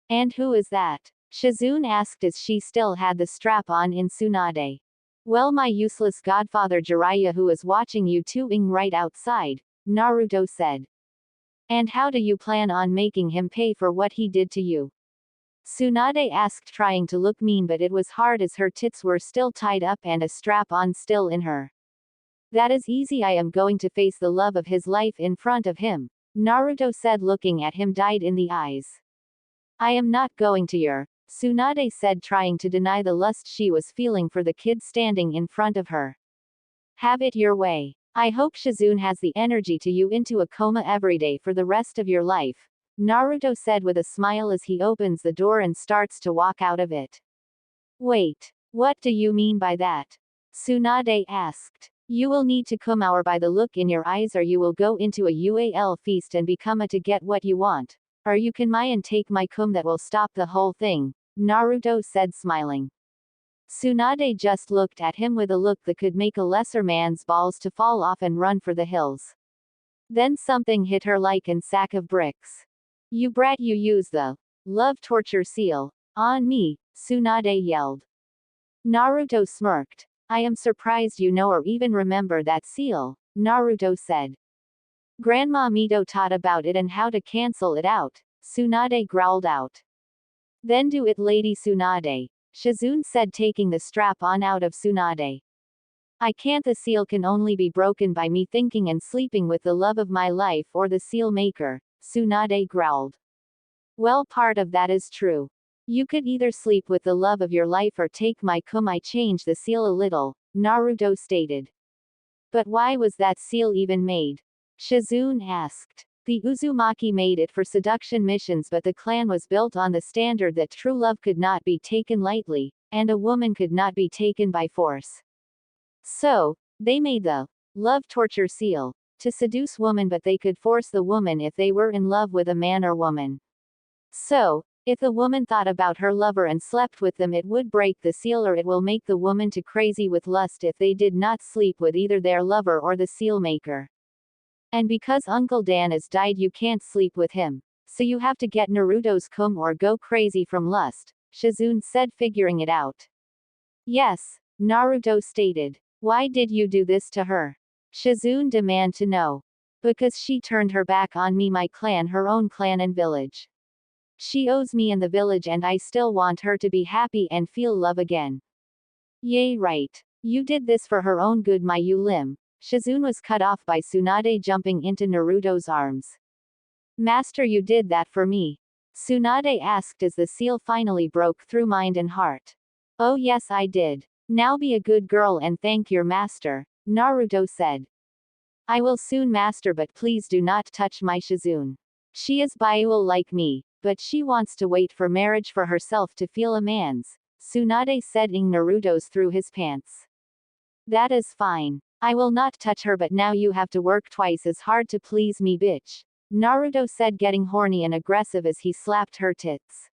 And who is that? Shizune asked as she still had the strap on in Tsunade. Well, my useless godfather Jiraiya, who is watching you two ing right outside, Naruto said. And how do you plan on making him pay for what he did to you? Tsunade asked, trying to look mean, but it was hard as her tits were still tied up and a strap on still in her. That is easy. I am going to face the love of his life in front of him, Naruto said, looking at him dyed in the eyes. I am not going to your, Tsunade said, trying to deny the lust she was feeling for the kid standing in front of her. Have it your way. I hope Shizune has the energy to you into a coma every day for the rest of your life, Naruto said with a smile as he opens the door and starts to walk out of it. Wait, what do you mean by that? Tsunade asked. You will need to come out by the look in your eyes, or you will go into a UAL feast and become a to get what you want. Or you can and take my cum that will stop the whole thing, Naruto said, smiling. Tsunade just looked at him with a look that could make a lesser man's balls to fall off and run for the hills. Then something hit her like a sack of bricks. You brat, you use the love torture seal on me, Tsunade yelled. Naruto smirked. I am surprised you know or even remember that seal, Naruto said. Grandma Mito taught about it and how to cancel it out, Tsunade growled out. Then do it, Lady Tsunade, Shizune said, taking the strap on out of Tsunade. I can't. The seal can only be broken by me thinking and sleeping with the love of my life or the seal maker, Tsunade growled. Well, part of that is true. You could either sleep with the love of your life or take my cum. I change the seal a little, Naruto stated. But why was that seal even made? Shizune asked. The Uzumaki made it for seduction missions, but the clan was built on the standard that true love could not be taken lightly, and a woman could not be taken by force. So, they made the love torture seal to seduce women, but they could force the woman if they were in love with a man or woman. So, if the woman thought about her lover and slept with them, it would break the seal, or it will make the woman to crazy with lust if they did not sleep with either their lover or the seal maker. And because Uncle Dan is died, you can't sleep with him. So you have to get Naruto's cum or go crazy from lust, Shizune said, figuring it out. Yes, Naruto stated. Why did you do this to her? Shizune demanded to know. Because she turned her back on me, my clan, her own clan and village. She owes me in the village, and I still want her to be happy and feel love again. Yay, right. You did this for her own good, my limb. Shizune was cut off by Tsunade jumping into Naruto's arms. Master, you did that for me? Tsunade asked as the seal finally broke through mind and heart. Oh yes, I did. Now be a good girl and thank your master, Naruto said. I will soon, master, but please do not touch my Shizune. She is bisexual like me, but she wants to wait for marriage for herself to feel a man's, Tsunade said, eyeing Naruto's through his pants. That is fine. I will not touch her, but now you have to work twice as hard to please me, bitch, Naruto said, getting horny and aggressive as he slapped her tits.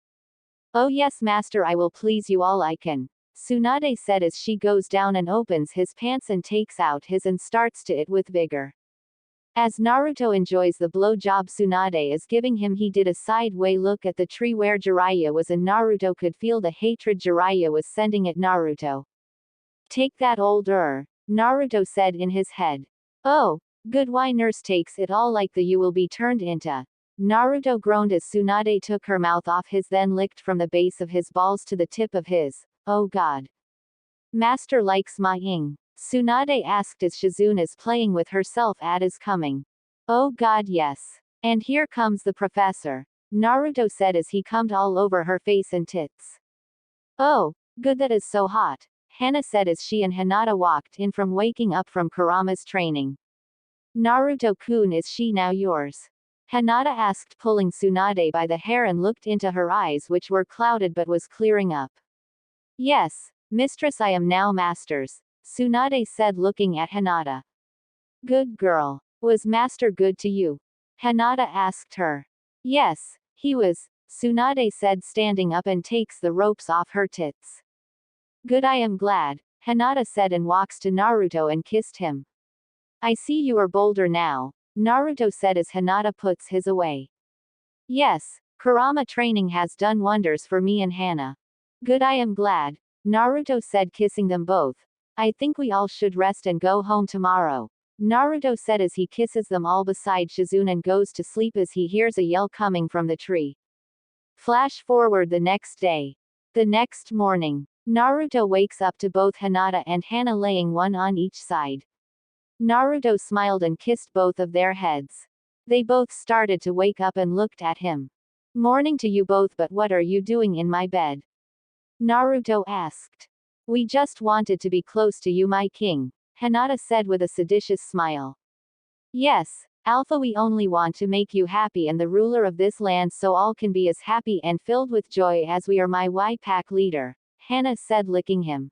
Oh yes, master, I will please you all I can, Tsunade said as she goes down and opens his pants and takes out his and starts to it with vigor. As Naruto enjoys the blowjob Tsunade is giving him, he did a sideway look at the tree where Jiraiya was, and Naruto could feel the hatred Jiraiya was sending at Naruto. Take that, older, Naruto said in his head. Oh, good, why nurse takes it all like the you will be turned into. Naruto groaned as Tsunade took her mouth off his, then licked from the base of his balls to the tip of his. Oh god. Master likes my ing. Tsunade asked as Shizune is playing with herself at his coming. Oh god, yes. And here comes the professor, Naruto said as he cummed all over her face and tits. Oh, good, that is so hot, Hana said as she and Hinata walked in from waking up from Kurama's training. Naruto-kun, is she now yours? Hinata asked, pulling Tsunade by the hair, and looked into her eyes, which were clouded but was clearing up. Yes, mistress, I am now master's, Tsunade said, looking at Hinata. Good girl. Was master good to you? Hinata asked her. Yes, he was, Tsunade said, standing up and takes the ropes off her tits. Good, I am glad, Hinata said, and walks to Naruto and kissed him. I see you are bolder now, Naruto said as Hinata puts his away. Yes, Kurama training has done wonders for me and Hana. Good, I am glad, Naruto said, kissing them both. I think we all should rest and go home tomorrow. Naruto said as he kisses them all beside Shizune and goes to sleep as he hears a yell coming from the tree. Flash forward the next day. The next morning, Naruto wakes up to both Hinata and Hana laying one on each side. Naruto smiled and kissed both of their heads. They both started to wake up and looked at him. Morning to you both, but what are you doing in my bed? Naruto asked. We just wanted to be close to you, my king, Hinata said with a seditious smile. Yes, Alpha, we only want to make you happy and the ruler of this land so all can be as happy and filled with joy as we are, my Y-Pack leader, Hana said, licking him.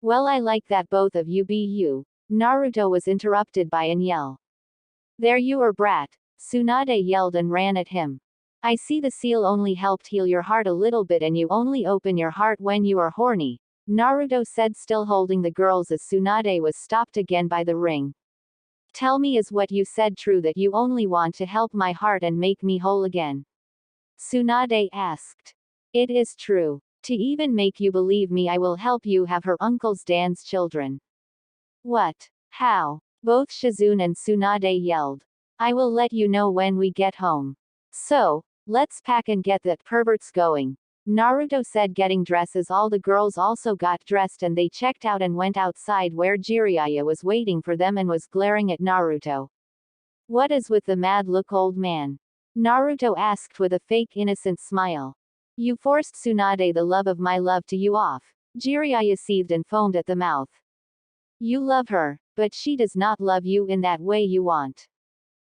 Well, I like that both of you be you. Naruto was interrupted by an yell. There you are, brat, Tsunade yelled and ran at him. I see the seal only helped heal your heart a little bit and you only open your heart when you are horny, Naruto said, still holding the girls as Tsunade was stopped again by the ring. Tell me, is what you said true, that you only want to help my heart and make me whole again? Tsunade asked. It is true. To even make you believe me, I will help you have her uncle's Dan's children. What? How? Both Shizune and Tsunade yelled. I will let you know when we get home. So, let's pack and get that perverts going, Naruto said, getting dressed as all the girls also got dressed and they checked out and went outside where Jiraiya was waiting for them and was glaring at Naruto. What is with the mad look, old man? Naruto asked with a fake innocent smile. You forced Tsunade, the love of my love, to you off. Jiraiya seethed and foamed at the mouth. You love her, but she does not love you in that way you want.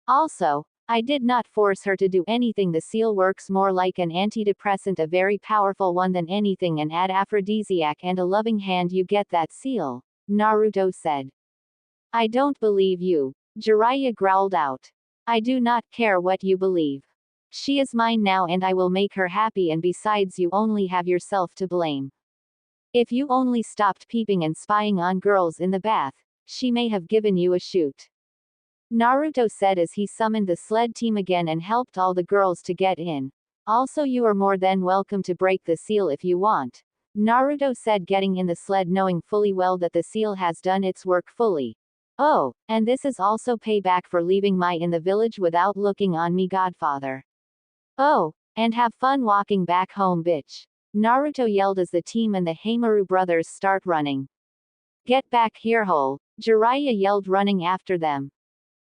Also, I did not force her to do anything. The seal works more like an antidepressant, a very powerful one, than anything, an aphrodisiac and a loving hand. You get that seal? Naruto said. I don't believe you, Jiraiya growled out. I do not care what you believe. She is mine now and I will make her happy, and besides, you only have yourself to blame. If you only stopped peeping and spying on girls in the bath, she may have given you a shoot. Naruto said as he summoned the sled team again and helped all the girls to get in. Also, you are more than welcome to break the seal if you want, Naruto said, getting in the sled knowing fully well that the seal has done its work fully. Oh, and this is also payback for leaving Mai in the village without looking on me, godfather. Oh, and have fun walking back home, bitch, Naruto yelled as the team and the Heimaru brothers start running. Get back here, hole, Jiraiya yelled, running after them.